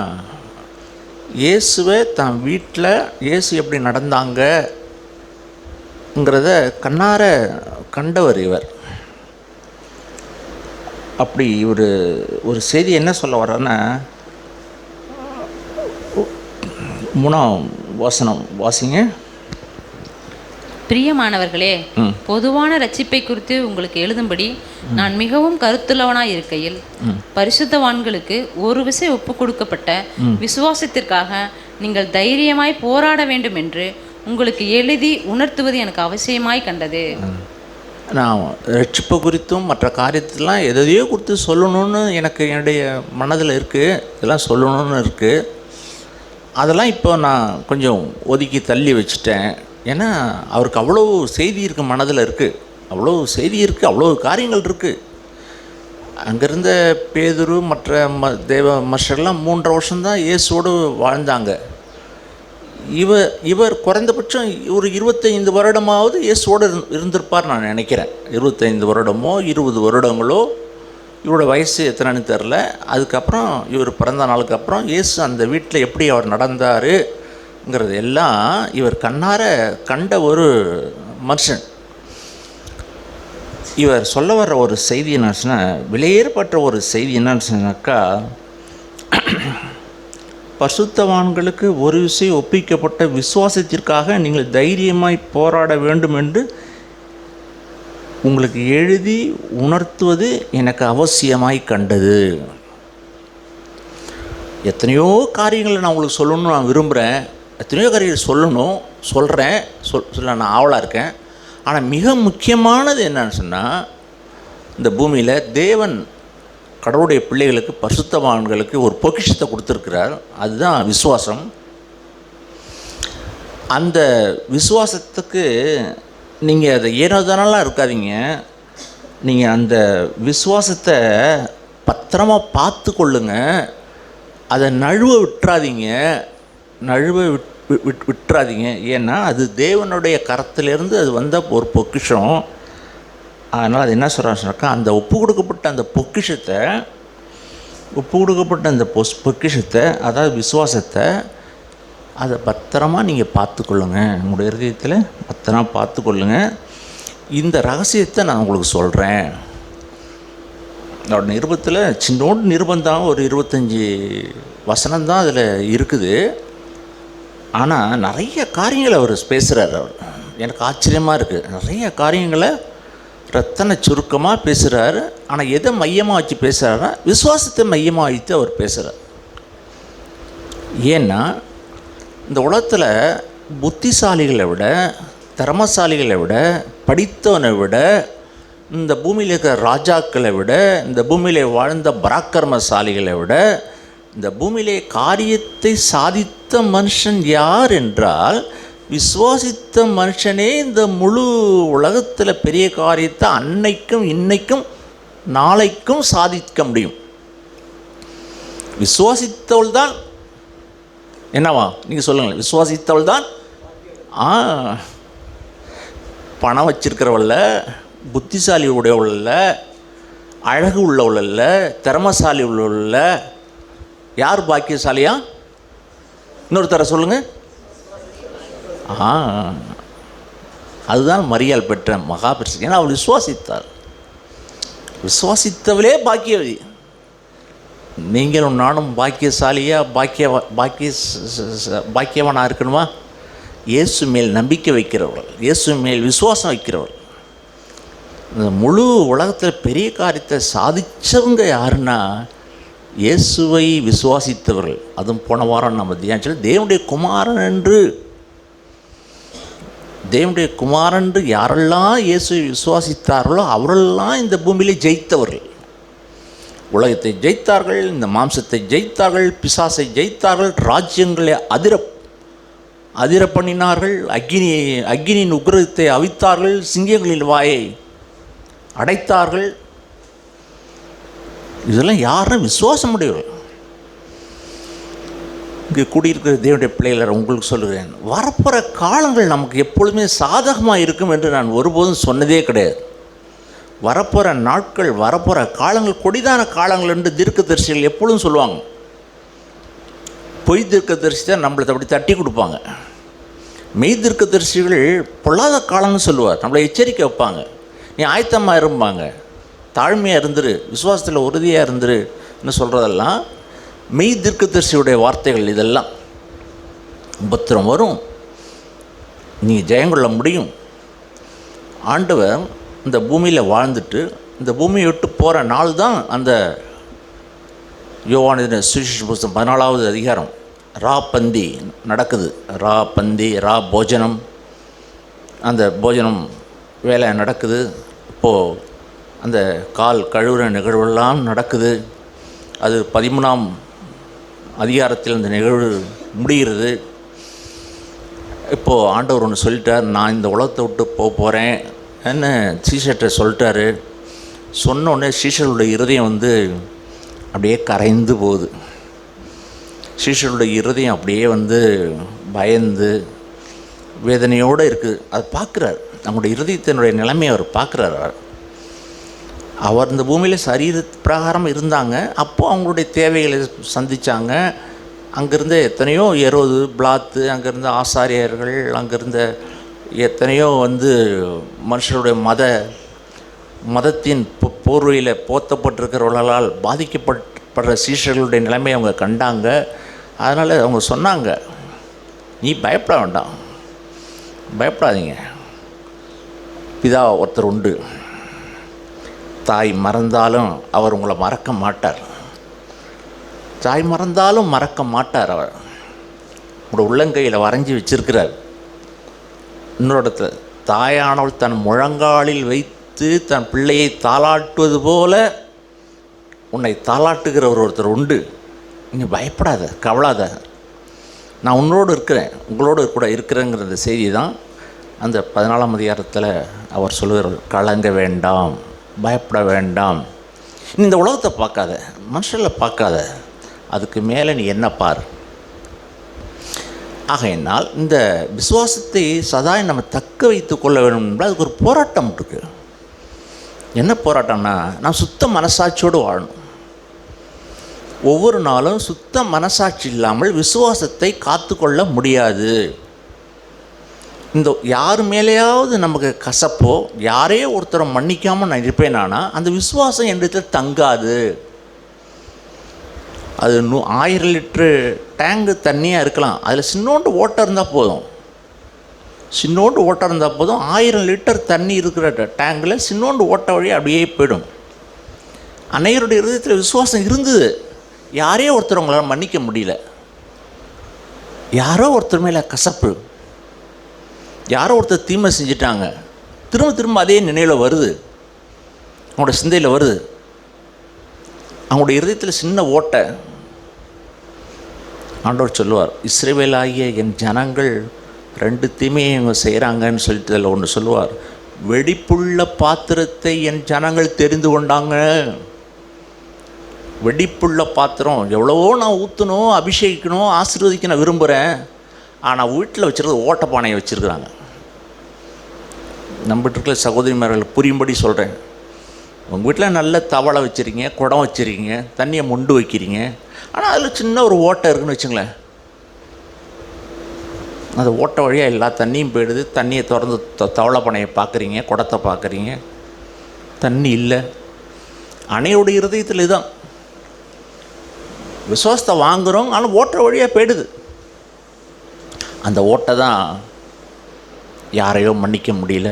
இயேசுவை தான் வீட்டில் இயேசு எப்படி நடந்தாங்கங்கிறத கண்ணார கண்டவர் இவர். அப்படி ஒரு செய்தி என்ன சொல்ல வர்றேன்னா, 3ஆம் வசனம் வாசிங்க. பிரியமானவர்களே, பொதுவான ரட்சிப்பை குறித்து உங்களுக்கு எழுதும்படி நான் மிகவும் கருத்துள்ளவனாய் இருக்கையில், பரிசுத்தவான்களுக்கு ஒரு விசை ஒப்பு கொடுக்கப்பட்ட விசுவாசத்திற்காக நீங்கள் தைரியமாய் போராட வேண்டும் என்று உங்களுக்கு எழுதி உணர்த்துவது எனக்கு அவசியமாய் கண்டது. நான் ரட்சிப்பை குறித்தும் மற்ற காரியத்தெல்லாம் எதையோ குறித்து சொல்லணும்னு எனக்கு என்னுடைய மனதில் இருக்குது, இதெல்லாம் சொல்லணும்னு இருக்குது. அதெல்லாம் இப்போ நான் கொஞ்சம் ஒதுக்கி தள்ளி வச்சுட்டேன். ஏன்னா அவருக்கு அவ்வளோ செய்தி இருக்குது, மனதில் இருக்குது, அவ்வளோ செய்தி இருக்குது, அவ்வளோ காரியங்கள் இருக்குது. அங்கேருந்த பேதுரு மற்ற தேவ மனுஷர்லாம் 3.5 வருஷம்தான் இயேசுவோடு வாழ்ந்தாங்க. இவர் குறைந்தபட்சம் ஒரு 25 வருடமாவது இயேசுவோடு இருந்திருப்பார் நான் நினைக்கிறேன். 25 வருடமோ 20 வருடங்களோ, இவரோட வயசு எத்தனைன்னு தெரில. அதுக்கப்புறம் இவர் பிறந்த நாளுக்கு அப்புறம் இயேசு அந்த வீட்டில் எப்படி அவர் நடந்தாருங்கிறது எல்லாம் இவர் கண்ணார கண்ட ஒரு மனுஷன். இவர் சொல்ல வர்ற ஒரு செய்தி என்னன்னு சொன்னால், விலையேறப்பட்ட ஒரு செய்தி என்னன்னு சொன்னாக்கா, பரிசுத்தவான்களுக்கு ஒரு விஷயம் ஒப்பிக்கப்பட்ட விசுவாசத்திற்காக நீங்கள் தைரியமாய் போராட வேண்டும் என்று உங்களுக்கு எழுதி உணர்த்துவது எனக்கு அவசியமாய் கண்டது. எத்தனையோ காரியங்களை நான் உங்களுக்கு சொல்லணும்னு நான் விரும்புகிறேன், எத்தனையோ காரியங்கள் சொல்ல நான் ஆவலாக இருக்கேன். ஆனால் மிக முக்கியமானது என்னன்னு சொன்னால், இந்த பூமியில் தேவன் கடவுளுடைய பிள்ளைகளுக்கு, பரிசுத்தவான்களுக்கு ஒரு பொக்கிஷத்தை கொடுத்துருக்கிறார். அதுதான் விசுவாசம். அந்த விசுவாசத்துக்கு நீங்கள் அதை ஏனோதானலாம் இருக்காதீங்க. நீங்கள் அந்த விசுவாசத்தை பத்திரமாக பார்த்து கொள்ளுங்க. அதை விட்டுறாதீங்க. ஏன்னா அது தேவனுடைய கரத்திலிருந்து அது வந்த ஒரு பொக்கிஷம். அதனால் அது என்ன சொல்கிறாங்கன்னாக்கா, அந்த ஒப்பு கொடுக்கப்பட்ட அந்த பொக்கிஷத்தை அதாவது விசுவாசத்தை அதை பத்திரமாக நீங்கள் பார்த்துக்கொள்ளுங்க. உங்களுடைய இதயத்தில் பத்திரமா பார்த்துக்கொள்ளுங்க. இந்த ரகசியத்தை நான் உங்களுக்கு சொல்கிறேன். அதோட நிருபத்தில் சின்னோடு நிருபந்தான், ஒரு 25 வசனம்தான் அதில் இருக்குது. ஆனால் நிறைய காரியங்களை அவர் பேசுகிறார். அவர் எனக்கு ஆச்சரியமாக இருக்குது. நிறைய காரியங்களை ரத்தன சுருக்கமாக பேசுகிறாரு. ஆனால் எதை மையமாக வச்சு பேசுகிறாருன்னா, விசுவாசத்தை மையமாக வைத்து அவர் பேசுகிறார். ஏன்னா இந்த உலகத்தில் புத்திசாலிகளை விட, திறமசாலிகளை விட, படித்தவனை விட, இந்த பூமியில் இருக்கிற ராஜாக்களை விட, இந்த பூமியிலே வாழ்ந்த பராக்கிரமசாலிகளை விட, இந்த பூமியிலே காரியத்தை சாதித்த மனுஷன் யார் என்றால், விசுவாசித்த மனுஷனே இந்த முழு உலகத்தில் பெரிய காரியத்தை அன்னைக்கும் இன்னைக்கும் நாளைக்கும் சாதிக்க முடியும். விசுவாசித்தவள் தான் என்னவா நீங்கள் சொல்லுங்கள். விசுவாசித்தவள் தான் பணம் வச்சிருக்கிறவள் இல்லை, புத்திசாலி உடையவள் இல்லை, அழகு உள்ளவள் இல்லை, திறமசாலி உள்ளவள் இல்லை. யார் பாக்கியசாலியா? இன்னொருத்தர சொல்லுங்கள். அதுதான் மரியாள் பெற்ற மகாபரிசு. ஏன்னா அவள் விசுவாசித்தாள். விசுவாசித்தவளே பாக்கியவதி. நீங்களும் நானும் பாக்கியசாலியாக பாக்கியவனாக இருக்கணுமா? இயேசு மேல் நம்பிக்கை வைக்கிறவர்கள், இயேசு மேல் விசுவாசம் வைக்கிறவர்கள். இந்த முழு உலகத்தில் பெரிய காரியத்தை சாதித்தவங்க யாருன்னா, இயேசுவை விசுவாசித்தவர்கள். அதுவும் போன வாரம் நம்ம தியானிச்சோம், தேவனுடைய குமாரன் என்று யாரெல்லாம் இயேசுவை விசுவாசித்தார்களோ அவரெல்லாம் இந்த பூமியிலே ஜெயித்தவர்கள். உலகத்தை ஜெயித்தார்கள், இந்த மாம்சத்தை ஜெயித்தார்கள், பிசாசை ஜெயித்தார்கள், ராஜ்யங்களை அதிர பண்ணினார்கள், அக்கினியின் உக்கிரத்தை அவித்தார்கள், சிங்கங்களின் வாயை அடைத்தார்கள். இதெல்லாம் யாரும் விசுவாசம் உடையவர்கள். இங்கே கூடியிருக்கிற தேவனுடைய பிள்ளைகளை உங்களுக்கு சொல்லுகிறேன், வரப்போகிற காலங்கள் நமக்கு எப்பொழுதுமே சாதகமாக இருக்கும் என்று நான் ஒருபோதும் சொன்னதே கிடையாது. வரப்போகிற நாட்கள், வரப்போகிற காலங்கள் கொடிதான காலங்கள் என்று தீர்க்கதரிசிகள் எப்பொழுதும் சொல்லுவாங்க. பொய் தீர்க்கதரிசி தான் நம்மளை அப்படி தட்டி கொடுப்பாங்க. மெய் தீர்க்கதரிசிகள் பொல்லாத காலம்னு சொல்லுவார், நம்மளை எச்சரிக்கை வைப்பாங்க. நீ ஆயத்தமாக இருப்பாங்க, தாழ்மையாக இருந்துரு, விசுவாசத்தில் உறுதியாக இருந்துருன்னு சொல்கிறதெல்லாம் மெய் தீர்க்கதரிசியுடைய வார்த்தைகள். இதெல்லாம் உபத்திரம் வரும், நீ ஜெயங்கொள்ள முடியும். ஆண்டவர் இந்த பூமியில் வாழ்ந்துட்டு இந்த பூமியை விட்டு போகிற நாள் தான் அந்த யோவானின் சுவிசேஷ புஸ்தகம் 14வது அதிகாரம் ரா பந்தி நடக்குது. ரா பந்தி, ரா போஜனம், அந்த போஜனம் வேலை நடக்குது. இப்போது அந்த கால் கழுவுற நிகழ்வெல்லாம் நடக்குது. அது 13ஆம் அதிகாரத்தில் அந்த நிகழ்வு முடிகிறது. இப்போது ஆண்டவர் ஒன்று சொல்லிட்டார், நான் இந்த உலகத்தை விட்டு போகிறேன் என்ன சீஷர்கிட்ட சொல்லிட்டாரு. சொன்ன உடனே சீஷருடைய இருதயம் அப்படியே கரைந்து போகுது. சீஷருடைய இருதயம் அப்படியே பயந்து வேதனையோடு இருக்குது. அது பார்க்குறார், நம்முடைய இருதயத்தினுடைய நிலைமையை அவர் பார்க்குறார். அவர் இந்த பூமியில் சரீர பிரகாரம் இருந்தாங்க, அப்போது அவங்களுடைய தேவைகளை சந்தித்தாங்க. அங்கேருந்து எத்தனையோ எரோது, பிளாத்து, அங்கேருந்து ஆசாரியர்கள், அங்கேருந்த எத்தனையோ மனுஷருடைய மதத்தின் போர்வையில் போத்தப்பட்டிருக்கிறவர்களால் பாதிக்கப்படுற சீஷர்களுடைய நிலைமையை அவங்க கண்டாங்க. அதனால் அவங்க சொன்னாங்க, நீ பயப்பட வேண்டாம், பயப்படாதீங்க, பிதா ஒருத்தர் உண்டு, தாய் மறந்தாலும் அவர் உங்களை மறக்க மாட்டார். தாய் மறந்தாலும் மறக்க மாட்டார். அவர் உங்களோட உள்ளங்கையில் வரைஞ்சி வச்சிருக்கிறார். இன்னொரு இடத்துல, தாயானவள் தன் முழங்காலில் வைத்து தன் பிள்ளையை தாளாட்டுவது போல உன்னை தாளாட்டுகிறவர் ஒருத்தர் உண்டு, நீ பயப்படாத, கவலாத, நான் உன்னோடு இருக்கிறேன், உங்களோடு கூட இருக்கிறேங்கிற அந்த செய்தி தான் அந்த 14ஆம் அதிகாரத்தில் அவர் சொல்லுகிறார். கலங்க வேண்டாம், பயப்பட வேண்டாம், நீ இந்த உலகத்தை பார்க்காத, மனுஷர்களை பார்க்காத, அதுக்கு மேலே நீ என்ன பார். ஆகையினால் இந்த விசுவாசத்தை சதா நம்ம தக்க வைத்து கொள்ள வேண்டும் என்பது அதுக்கு ஒரு போராட்டம் இருக்குது. என்ன போராட்டம்னா, நான் சுத்த மனசாட்சியோடு வாழணும். ஒவ்வொரு நாளும் சுத்த மனசாட்சி இல்லாமல் விசுவாசத்தை காத்து கொள்ள முடியாது. இந்த யார் மேலேயாவது நமக்கு கசப்போ, யாரே ஒருத்தரை மன்னிக்காமல் நான் இருப்பேனானா அந்த விசுவாசம் என்னிடத்துல தங்காது. அது 1000 லிட்டரு டேங்கு தண்ணியாக இருக்கலாம், அதில் சின்னோண்டு ஓட்டம் இருந்தால் போதும், சின்னோண்டு ஓட்டம் இருந்தால் போதும். 1000 லிட்டர் தண்ணி இருக்கிற டேங்கில் சின்னோண்டு ஓட்ட வழி அப்படியே போயிடும். அனைவருடைய இருதயத்தில் விசுவாசம் இருந்தது, யாரையோ ஒருத்தர் உங்களால் மன்னிக்க முடியல, யாரோ ஒருத்தர் மேலே கசப்பு, யாரோ ஒருத்தர் தீமை செஞ்சிட்டாங்க, திரும்ப திரும்ப அதே நினைவில் வருது, அவங்களோட சிந்தையில் வருது. அவங்களுடைய இருதயத்தில் சின்ன ஓட்டை. ஆண்டவர் சொல்லுவார், இஸ்ரவேலாகிய என் ஜனங்கள் 2 தீமையை இவங்க செய்கிறாங்கன்னு சொல்லிட்டு அதில் ஒன்று சொல்லுவார், வெடிப்புள்ள பாத்திரத்தை என் ஜனங்கள் தெரிந்து கொண்டாங்க. வெடிப்புள்ள பாத்திரம் எவ்வளவோ நான் ஊற்றணும், அபிஷேகிக்கணும், ஆசீர்வதிக்க நான் விரும்புகிறேன், ஆனால் வீட்டில் வச்சுருக்க ஓட்டப்பானையை வச்சுருக்குறாங்க. நம்மகிட்ட இருக்கிற சகோதரிமார்கள் புரியும்படி சொல்கிறேன், உங்கள் வீட்டில் நல்ல தவளை வச்சுருக்கீங்க, குடம் வச்சுருக்கீங்க, தண்ணியை மொண்டு வைக்கிறீங்க, ஆனால் அதில் சின்ன ஒரு ஓட்டை இருக்குதுன்னு வச்சுங்களேன், அந்த ஓட்டை வழியாக எல்லா தண்ணியும் போயிடுது. தண்ணியை திறந்து தவளை பானையை பார்க்குறீங்க, குடத்தை பார்க்குறீங்க, தண்ணி இல்லை. அணையோடைய இருதயத்தில் இதுதான், விசுவாசத்தை வாங்குகிறோம், ஆனால் ஓட்டை வழியாக போயிடுது. அந்த ஓட்டை தான் யாரையோ மன்னிக்க முடியல,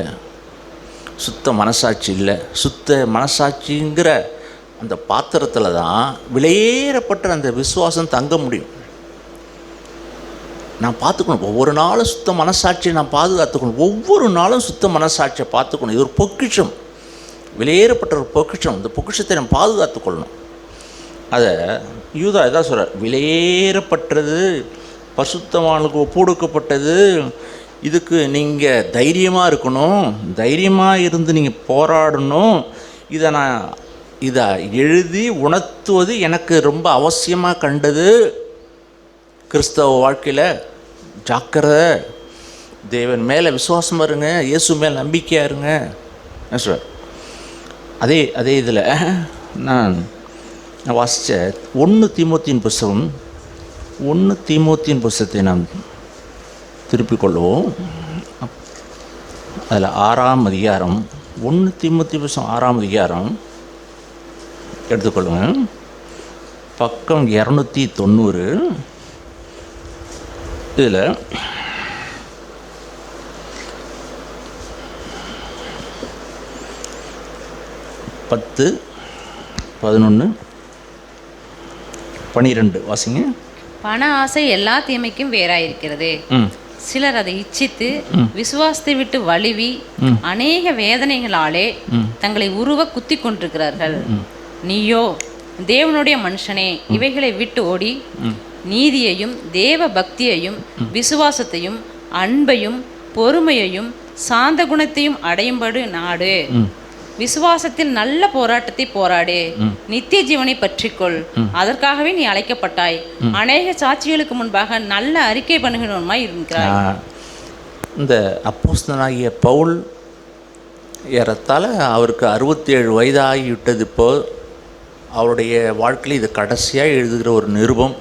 சுத்த மனசாட்சி இல்லை. சுத்த மனசாட்சிங்கிற அந்த பாத்திரத்தில் தான் விலையேறப்பட்ட அந்த விசுவாசம் தங்க முடியும். நான் பார்த்துக்கணும், ஒவ்வொரு நாளும் சுத்த மனசாட்சியை நான் பாதுகாத்துக்கணும், ஒவ்வொரு நாளும் சுத்த மனசாட்சியை பார்த்துக்கணும். இது ஒரு பொக்கிஷம், விலையேறப்பட்ட ஒரு பொக்கிஷம். இந்த பொக்கிஷத்தை நான் பாதுகாத்துக்கொள்ளணும். அதை யூதா எதாவது சொல்கிறார், விலையேறப்பட்டது, பரிசுத்தவான்களுக்கு ஒப்புடுக்கப்பட்டது, இதுக்கு நீங்கள் தைரியமாக இருக்கணும், தைரியமாக இருந்து நீங்கள் போராடணும். இதை எழுதி உணர்த்துவது எனக்கு ரொம்ப அவசியமாக கண்டது. கிறிஸ்தவ வாழ்க்கையில் ஜாக்கிரதை, தேவன் மேலே விசுவாசமாக இருங்க, இயேசு மேலே நம்பிக்கையாக இருங்க சார். அதே இதில் நான் வாசித்த 1 தீமோத்தேயின் புஸ்தகத்தை நாம் திருப்பிக் கொள்வோம். அதில் 6ஆம் அதிகாரம் 1 தீமோத்தேயு 6ஆம் அதிகாரம் எடுத்துக்கொள்ளுங்க. பக்கம் 290. இதில் 10, 11, 12 வாசிங்க. பண ஆசை எல்லா தீமைக்கும் வேறாயிருக்கிறது. சிலர் அதை இச்சித்து விசுவாசத்தை விட்டு வழுவி அநேக வேதனைகளாலே தங்களை உருவ குத்தி கொண்டிருக்கிறார்கள். நீயோ தேவனுடைய மனுஷனே, இவைகளை விட்டு ஓடி நீதியையும் தேவ பக்தியையும் விசுவாசத்தையும் அன்பையும் பொறுமையையும் சாந்த குணத்தையும் அடையும்படி நாடு. விசுவாசத்தில் நல்ல போராட்டத்தை போராடு, நித்திய ஜீவனை பற்றிக்கொள், அதற்காகவே நீ அழைக்கப்பட்டாய். அநேக சாட்சிகளுக்கு முன்பாக நல்ல அறிக்கை பண்ணுகிறவனுமாய் இருக்கிறாய். இந்த அப்போஸ்தலனாகிய பவுல் ஏறத்தாழ அவருக்கு 67 வயதாகிவிட்டது. இப்போ அவருடைய வாழ்க்கையில் இது கடைசியாக எழுதுகிற ஒரு நிருபம்.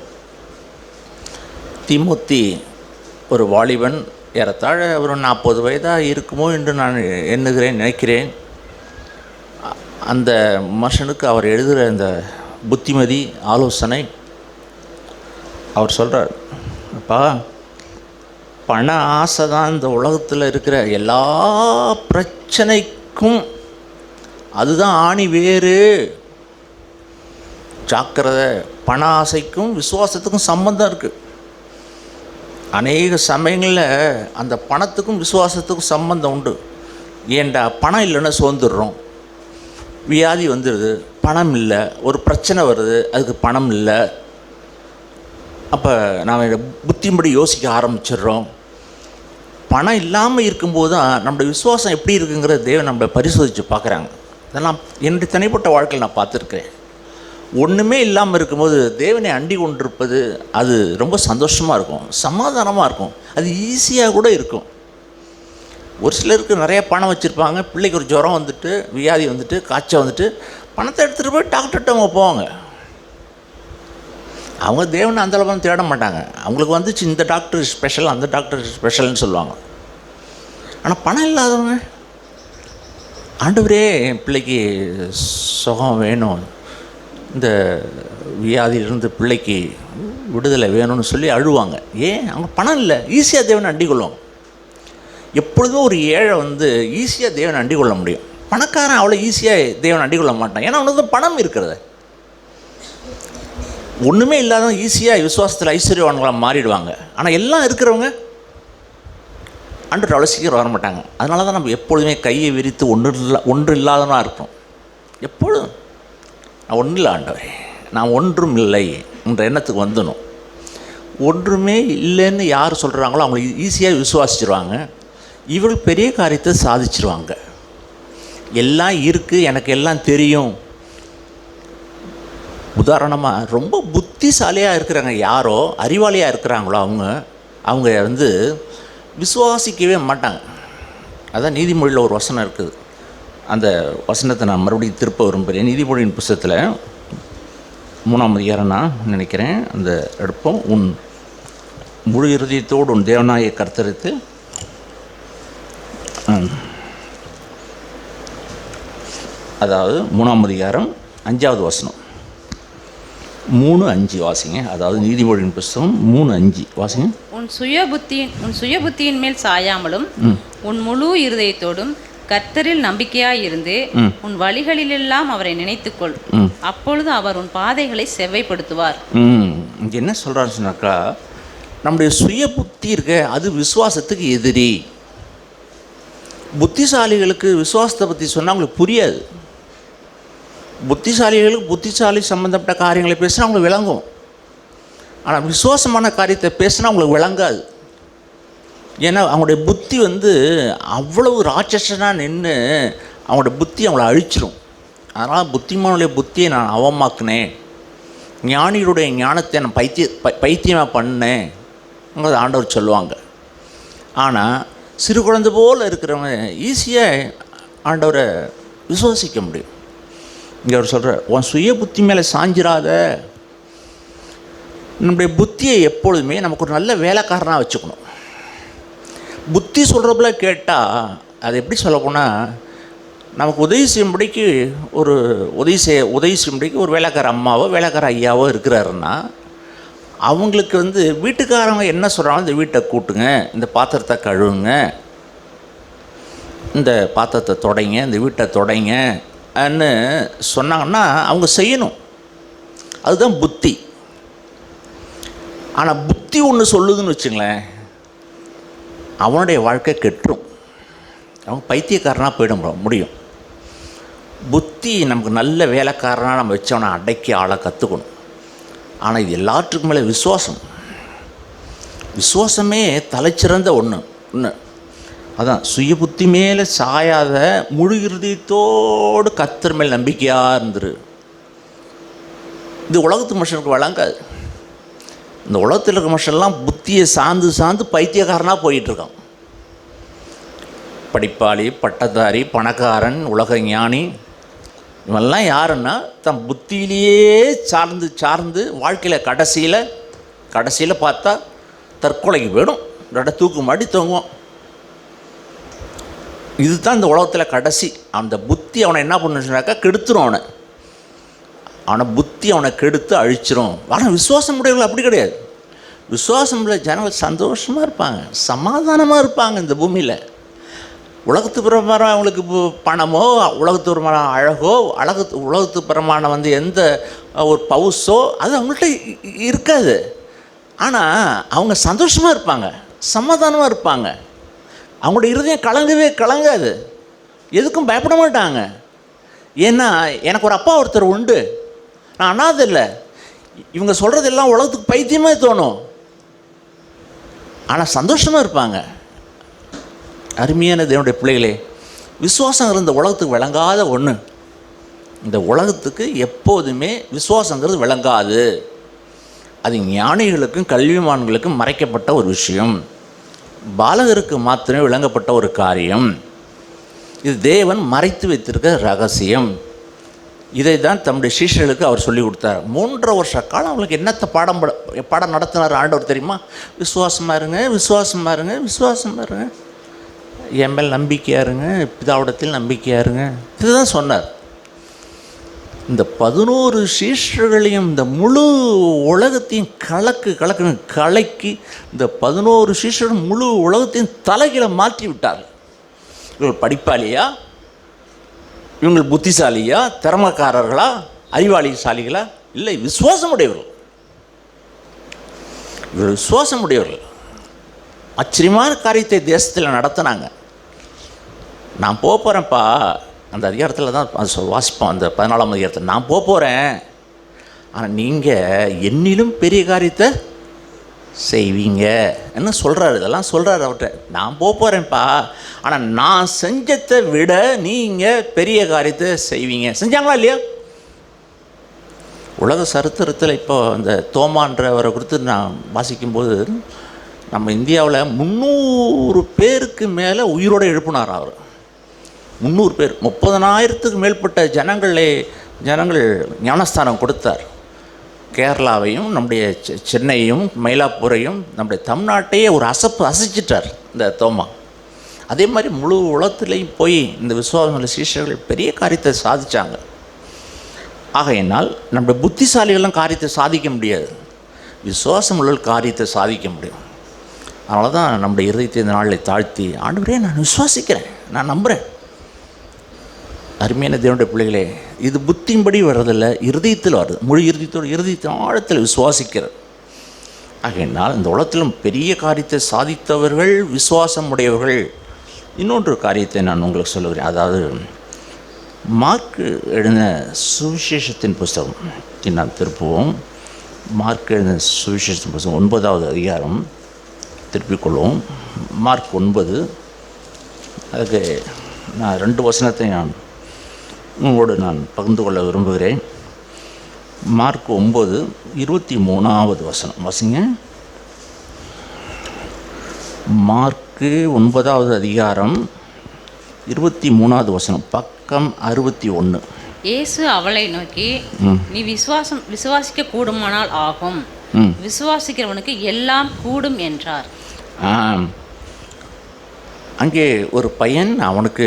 தீமோத்தி ஒரு வாலிபன், ஏறத்தாழ ஒரு 40 வயதாக இருக்குமோ என்று நான் நினைக்கிறேன். அந்த மனுஷனுக்கு அவர் எழுதுகிற இந்த புத்திமதி ஆலோசனை, அவர் சொல்கிறார், அப்பா, பண ஆசை தான் இந்த உலகத்தில் இருக்கிற எல்லா பிரச்சனைக்கும் அதுதான் ஆணி வேறு. ஜாக்கிரதை, பண ஆசைக்கும் விசுவாசத்துக்கும் சம்பந்தம் இருக்குது. அநேக சமயங்களில் அந்த பணத்துக்கும் விசுவாசத்துக்கும் சம்பந்தம் உண்டு. ஏண்டா, பணம் இல்லைன்னா சோர்ந்துடுறோம், வியாதி வந்துடுது, பணம் இல்லை, ஒரு பிரச்சனை வருது, அதுக்கு பணம் இல்லை. அப்போ நாம் புத்தியும்படி யோசிக்க ஆரம்பிச்சிடுறோம். பணம் இல்லாமல் இருக்கும்போது தான் நம்மளுடைய விசுவாசம் எப்படி இருக்குங்கிற தேவன் நம்மளை பரிசோதித்து பார்க்குறாங்க. இதெல்லாம் என்னுடைய தனிப்பட்ட வாழ்க்கையில் நான் பார்த்துருக்கிறேன். ஒன்றுமே இல்லாமல் இருக்கும்போது தேவனை அண்டி கொண்டிருப்பது அது ரொம்ப சந்தோஷமாக இருக்கும், சமாதானமாக இருக்கும், அது ஈஸியாக கூட இருக்கும். ஒரு சிலருக்கு நிறைய பணம் வச்சுருப்பாங்க, பிள்ளைக்கு ஒரு ஜுரம் வந்துட்டு, வியாதி வந்துட்டு, காய்ச்சல் வந்துட்டு, பணத்தை எடுத்துகிட்டு போய் டாக்டர்கிட்ட அவங்க போவாங்க. அவங்க தேவனை அந்தளவு தேட மாட்டாங்க. அவங்களுக்கு வந்துச்சு இந்த டாக்டர் ஸ்பெஷல், அந்த டாக்டர் ஸ்பெஷல்னு சொல்லுவாங்க. ஆனால் பணம் இல்லாதவங்க, ஆண்டவரே என் பிள்ளைக்கு சுகம் வேணும், இந்த வியாதியிலிருந்து பிள்ளைக்கு விடுதலை வேணும்னு சொல்லி அழுவாங்க. ஏன்? அவங்க பணம் இல்லை, ஈஸியாக தேவனை அண்டி கொள்வாங்க. எப்பொழுதும் ஒரு ஏழை ஈஸியாக தேவனை அண்டி கொள்ள முடியும். பணக்காரன் அவ்வளோ ஈஸியாக தேவனை அண்டி கொள்ள மாட்டான். ஏன்னா அவனுக்கு பணம் இருக்கிறது. ஒன்றுமே இல்லாதவங்க ஈஸியாக விசுவாசத்தில் ஐஸ்வர்யவான்களாக மாறிடுவாங்க. ஆனால் எல்லாம் இருக்கிறவங்க ஆண்டவர் அவ்வளோ சீக்கிரம் வர மாட்டாங்க. அதனால தான் நம்ம எப்பொழுதுமே கையை விரித்து ஒன்று இல்லாதவனாக இருக்கும். எப்பொழுதும் நான் ஒன்றும் இல்லை ஆண்டவரே, நான் ஒன்றும் இல்லை என்ற எண்ணத்துக்கு வந்துடணும். ஒன்றுமே இல்லைன்னு யார் சொல்கிறாங்களோ அவங்கள ஈஸியாக விசுவாசிச்சிருவாங்க. இவர்கள் பெரிய காரியத்தை சாதிச்சிருவாங்க. எல்லாம் இருக்குது, எனக்கு எல்லாம் தெரியும். உதாரணமாக ரொம்ப புத்திசாலியாக இருக்கிறாங்க, யாரோ அறிவாளியாக இருக்கிறாங்களோ அவங்க விசுவாசிக்கவே மாட்டாங்க. அதான் நீதிமொழியில் ஒரு வசனம் இருக்குது. அந்த வசனத்தை நான் மறுபடியும் திருப்ப விரும்புகிறேன். நீதிமொழியின் புத்தகத்தில் 3ஆம் அதிகாரம் நான் நினைக்கிறேன். அந்த எடுப்போம். உன் முழு இருதயத்தோடு உன் தேவனாயை கர்த்தரித்து, அதாவது 3ஆம் அதிகாரம் 5வது வசனம், 3:5 வாசிங்க. அதாவது நீதிமொழியின் புத்தகம் 3:5 வாசிங்க. உன் சுய புத்தியின் மேல் சாயாமலும் உன் முழு இருதயத்தோடும் கர்த்தரில் நம்பிக்கையாயிருந்து உன் வழிகளிலெல்லாம் அவரை நினைத்துக்கொள், அப்பொழுது அவர் உன் பாதைகளை செவ்வைப்படுத்துவார். இங்கே என்ன சொல்கிறான்னு சொன்னாக்கா, நம்முடைய சுய புத்தி இருக்க அது விசுவாசத்துக்கு எதிரி. புத்திசாலிகளுக்கு விசுவாசத்தை பற்றி சொன்னால் அவங்களுக்கு புரியாது. புத்திசாலிகளுக்கு புத்திசாலி சம்மந்தப்பட்ட காரியங்களை பேசினா அவங்களுக்கு விளங்கும். ஆனால் விசுவாசமான காரியத்தை பேசினா அவங்களுக்கு விளங்காது. ஏன்னா அவங்களுடைய புத்தி அவ்வளவு ராட்சசனாக நின்று அவங்களுடைய புத்தி அவங்கள அழிச்சிடும். அதனால் புத்திமானுடைய புத்தியை நான் அவமாக்குனேன், ஞானிகளுடைய ஞானத்தை நான் பைத்தியமாக பண்ணேன் ஆண்டவர் சொல்லுவாங்க. ஆனால் சிறு குழந்தை போல் இருக்கிறவங்க ஈஸியாக ஆண்டவரை விசுவாசிக்க முடியும். இங்கே அவர் சொல்கிறார், உன் சுய புத்தி மேலே சாஞ்சிராத. நம்முடைய புத்தியை எப்பொழுதுமே நமக்கு ஒரு நல்ல வேலைக்காரனாக வச்சுக்கணும். புத்தி சொல்கிறப்பல கேட்டால் அது எப்படி சொல்ல போனால், நமக்கு உதவி செய்யும்படிக்கு உதவி செய்யும்படிக்கு ஒரு வேலைக்கார அம்மாவோ வேலைக்கார ஐயாவோ இருக்கிறாருன்னா அவங்களுக்கு வீட்டுக்காரங்க என்ன சொல்கிறாலும் இந்த வீட்டை கூட்டுங்க, இந்த பாத்திரத்தை கழுவுங்க, இந்த பாத்திரத்தை தொடைங்க, இந்த வீட்டை தொடைங்கன்னு சொன்னாங்கன்னா அவங்க செய்யணும். அதுதான் புத்தி. ஆனால் புத்தி ஒன்று சொல்லுதுன்னு வச்சுங்களேன், அவனுடைய வாழ்க்கை கெட்டுரும். அவன் பைத்தியக்காரனாக போயிட முடியும். புத்தி நமக்கு நல்ல வேலைக்காரனாக நம்ம வச்சவனை அடக்கி ஆளை கற்றுக்கணும். ஆனால் இது எல்லாத்துக்கும் மேலே விசுவாசமே தலைச்சிறந்த ஒன்று. அதான் சுய புத்தி மேலே சாயாத முழு இருதயத்தோடு கர்த்தர் மேல் நம்பிக்கையாக இருந்துரு. இது உலகத்து மனுஷனுக்கு வழங்காது. இந்த உலகத்தில் இருக்க மனுஷன்லாம் புத்தியை சார்ந்து பைத்தியக்காரனாக போயிட்டுருக்கான். படிப்பாளி, பட்டதாரி, பணக்காரன், உலக ஞானி இவெல்லாம் யாருன்னா தன் புத்தியிலேயே சார்ந்து வாழ்க்கையில் கடைசியில் பார்த்தா தற்கொலைக்கு போயிடும், ரெட்ட தூக்கு மாட்டி தொங்குவோம். இதுதான் இந்த உலகத்தில் கடைசி. அந்த புத்தி அவனை என்ன பண்ணுச்சுனாக்கா கெடுத்துரும். அவனை புத்தி அவனை கெடுத்து அழிச்சிரும். ஆனால் விசுவாசம் உடையவர்கள் அப்படி கிடையாது. விசுவாசம் உள்ள ஜனங்கள் சந்தோஷமாக இருப்பாங்க, சமாதானமாக இருப்பாங்க. இந்த பூமியில் உலகத்து பிரமாணம் அவங்களுக்கு பணமோ, உலகத்து பிரமாணம் அழகோ, உலகத்து பிரமாணம் எந்த ஒரு பவுஸோ அது அவங்கள்ட்ட இருக்காது. ஆனால் அவங்க சந்தோஷமாக இருப்பாங்க, சமாதானமாக இருப்பாங்க. அவங்களோட இருதயம் கலங்காது, எதுக்கும் பயப்பட மாட்டாங்க. ஏன்னா எனக்கு ஒரு அப்பா ஒருத்தர் உண்டு, நான் அனாதை இல்லை. இவங்க சொல்கிறதெல்லாம் உலகத்துக்கு பைத்தியமாக தோணும், ஆனால் சந்தோஷமாக இருப்பாங்க. அருமையான தேவனுடைய பிள்ளைகளே, விசுவாசங்கிறது இந்த உலகத்துக்கு விளங்காத ஒன்று. இந்த உலகத்துக்கு எப்போதுமே விசுவாசங்கிறது விளங்காது. அது ஞானிகளுக்கும் கல்விமான்களுக்கும் மறைக்கப்பட்ட ஒரு விஷயம், பாலகருக்கு மாத்திரமே விளங்கப்பட்ட ஒரு காரியம். இது தேவன் மறைத்து வைத்திருக்க ரகசியம். இதை தான் தம்முடைய சீஷர்களுக்கு அவர் சொல்லி கொடுத்தார். 3.5 வருஷ காலம் அவங்களுக்கு என்னத்தை பாடம் நடத்தினார் ஆண்டவர் தெரியுமா? விசுவாசமாக இருங்க, என் மேல் நம்பிக்கையாக இருங்க, பிதாவிடத்தில் நம்பிக்கையாக இருங்க, இதுதான் சொன்னார். இந்த 11 சீஷர்களையும் இந்த முழு உலகத்தையும் கலக்கி இந்த 11 சீஷர்கள் முழு உலகத்தையும் தலைகீழ மாற்றி விட்டார். இவர்கள் படிப்பாளியா, இவங்கள் புத்திசாலியா, திறமைக்காரர்களா, அறிவாளிசாலிகளா? இல்லை, விசுவாசமுடையவர்கள். இவர்கள் விசுவாசமுடையவர்கள் ஆச்சரியமான காரியத்தை தேசத்தில் நடத்தினாங்க. நான் போகிறேன்ப்பா, அந்த அதிகாரத்தில் தான் வாசிப்போம், அந்த 14ஆம் அதிகாரத்தில். நான் போகிறேன், ஆனால் நீங்கள் என்னிலும் பெரிய காரியத்தை செய்வீங்க என்ன சொல்கிறாரு. இதெல்லாம் சொல்கிறாரு அவர்கிட்ட. நான் போகிறேன்ப்பா, ஆனால் நான் செஞ்சதை விட நீங்கள் பெரிய காரியத்தை செய்வீங்க. செஞ்சாங்களா இல்லையா? உலக சரித்திரத்தில் இப்போ அந்த தோமான்றவரை குறித்து நான் வாசிக்கும்போது, நம்ம இந்தியாவில் 300 பேருக்கு மேலே உயிரோடு எழுப்பினார் அவர். 300 பேர், 30,000க்கு மேற்பட்ட ஜனங்கள் ஞானஸ்தானம் கொடுத்தார். கேரளாவையும் நம்முடைய சென்னையும் மயிலாப்பூரையும் நம்முடைய தமிழ்நாட்டையே ஒரு அசைச்சிட்டார் இந்த தோமா. அதே மாதிரி முழு உலகத்திலையும் போய் இந்த விசுவாச சீஷர்கள் பெரிய காரியத்தை சாதித்தாங்க. ஆகையினால் நம்முடைய புத்திசாலிகளும் காரியத்தை சாதிக்க முடியாது, விசுவாசம் உள்ள காரியத்தை சாதிக்க முடியும். அதனால தான் நம்முடைய இருதயத்தை இந்த நாளில் தாழ்த்தி, ஆண்டவரே நான் விசுவாசிக்கிறேன், நான் நம்புகிறேன். அருமையான தேவனுடைய பிள்ளைகளே, இது புத்தியின்படி வர்றதில்லை, இருதயத்தில் வருது. முழு இருதயத்தின் ஆழத்தில் விசுவாசிக்கிறது. ஆகையினால் இந்த உலகத்திலும் பெரிய காரியத்தை சாதித்தவர்கள் விசுவாசம் உடையவர்கள். இன்னொன்று காரியத்தை நான் உங்களுக்கு சொல்லுகிறேன். அதாவது மார்க் எழுதின சுவிசேஷத்தின் புஸ்தகம் நான் திருப்புவோம். மார்க் எழுதின சுவிசேஷத்தின் புஸ்தகம் 9வது அதிகாரம் திருப்பிக் கொள்வோம். மார்க் 9, அதுக்கு நான் 2 வசனத்தை உங்களோடு நான் பகிர்ந்து கொள்ள விரும்புகிறேன். மார்க் 9, 23வது வசனம் வாசிங்க. மார்க்கு 9வது அதிகாரம் 23வது வசனம், பக்கம் 61. இயேசு அவளை நோக்கி, நீ விசுவாசிக்க கூடுமானால் ஆகும், விசுவாசிக்கிறவனுக்கு எல்லாம் கூடும் என்றார். அங்கே ஒரு பையன், அவனுக்கு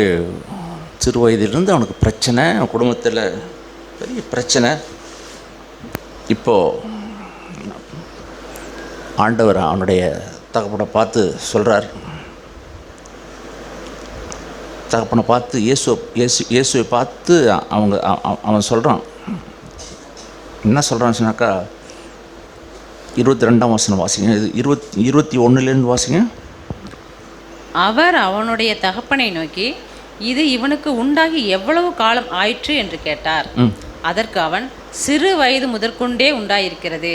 சிறு வயதிலிருந்து அவனுக்கு பிரச்சனை, குடும்பத்தில் பெரிய பிரச்சனை. இப்போது ஆண்டவர் அவனுடைய தகப்பனை பார்த்து சொல்கிறார். தகப்பனை பார்த்து இயேசுவை பார்த்து அவன் சொல்கிறான். என்ன சொல்கிறான்னு சொன்னாக்கா, 22ஆம் வசனம் வாசிங்க. 21 வாசிங்க. அவர் அவனுடைய தகப்பனை நோக்கி, இது இவனுக்கு உண்டாகி எவ்வளவு காலம் ஆயிற்று என்று கேட்டார். அதற்கு அவன், சிறு வயது முதற்கொண்டே உண்டாயிருக்கிறது.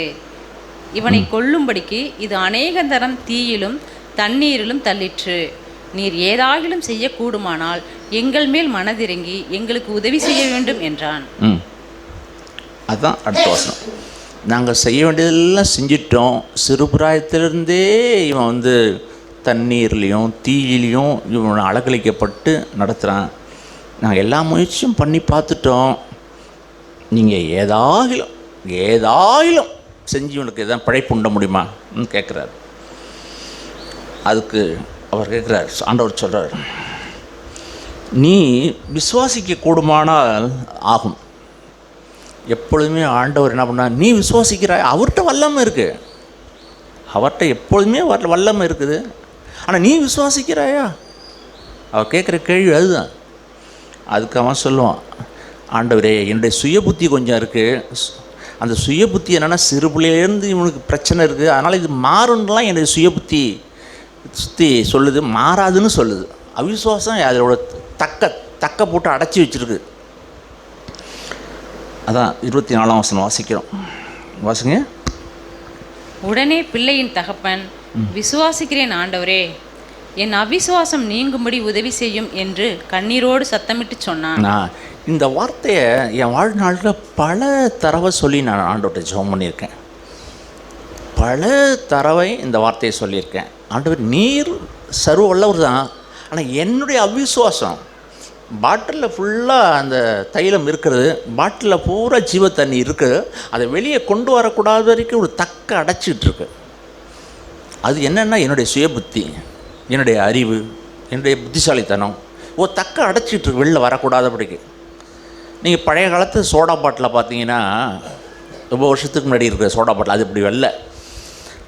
இவனை கொல்லும்படிக்கு இது அநேக தரம் தீயிலும் தண்ணீரிலும் தள்ளிற்று. நீர் ஏதாகிலும் செய்யக்கூடுமானால் எங்கள் மேல் மனதிறங்கி எங்களுக்கு உதவி செய்ய வேண்டும் என்றான். அதுதான் அடுத்த வசனம். நாங்கள் செய்ய வேண்டியதெல்லாம் செஞ்சிட்டோம். சிறுபிராயத்திலிருந்தே இவன் தண்ணீர்லேயும் தீயிலையும் இவனை அலக்கழிக்கப்பட்டு நடத்துகிறான். நாங்கள் எல்லா முயற்சியும் பண்ணி பார்த்துட்டோம். நீங்கள் ஏதாயிலும் செஞ்சு இவனுக்கு எதாவது பிழைப்பு உண்ட முடியுமான்னு கேட்குறாரு. அதுக்கு அவர் கேட்குறார், ஆண்டவர் சொல்கிறார், நீ விசுவாசிக்க கூடுமானால் ஆகும். எப்பொழுதுமே ஆண்டவர் என்ன பண்ணார், நீ விசுவாசிக்கிறாய், அவர்கிட்ட வல்லமை இருக்குது, அவர்கிட்ட எப்பொழுதுமே வல்லமை இருக்குது. ஆனால் நீ விசுவாசிக்கிறாயா? அவர் கேட்குற கேள்வி அதுதான். அதுக்கு அவன் சொல்லுவான், ஆண்டவரே என்னுடைய சுய புத்தி கொஞ்சம் இருக்குது. அந்த சுய புத்தி என்னென்னா, சிறு பிள்ளையிலேருந்து இவனுக்கு பிரச்சனை இருக்குது, அதனால் இது மாறுன்னெலாம் என்னுடைய சுய புத்தி சுற்றி சொல்லுது, மாறாதுன்னு சொல்லுது. அவிசுவாசம் அதோட தக்க போட்டு அடைச்சி வச்சுருக்கு. அதான் 24ஆம் வசனம் வாசிக்கிறோம். வாசிங்க. உடனே பிள்ளையின் தகப்பன், விசுவாசிக்கிறேன் ஆண்டவரே, என் அவிசுவாசம் நீங்கும்படி உதவி செய்யும் என்று கண்ணீரோடு சத்தமிட்டு சொன்னான். நான் இந்த வார்த்தையை என் வாழ்நாளில் பல தடவை சொல்லி நான் ஆண்டவர்கிட்ட ஜெபம் பண்ணியிருக்கேன். பல தடவை இந்த வார்த்தையை சொல்லியிருக்கேன். ஆண்டவர் நீர் சர்வ வல்லவர் தான், ஆனால் என்னுடைய அவிசுவாசம், பாட்டிலில் ஃபுல்லாக அந்த தைலம் இருக்கிறது, பாட்டிலில் பூரா ஜீவ தண்ணி இருக்குது, அதை வெளியே கொண்டு வரக்கூடாத வரைக்கும் ஒரு அடைச்சிக்கிட்டு இருக்கு. அது என்னென்னா என்னுடைய சுய புத்தி, என்னுடைய அறிவு, என்னுடைய புத்திசாலித்தனம் அடைச்சிட்டு இருக்கு, வெளில வரக்கூடாதபடிக்கு. நீங்கள் பழைய காலத்து சோடா பாட்டில் பார்த்தீங்கன்னா, ரொம்ப வருஷத்துக்கு முன்னாடி இருக்கிற சோடா பாட்டில், அது இப்படி வெள்ளை.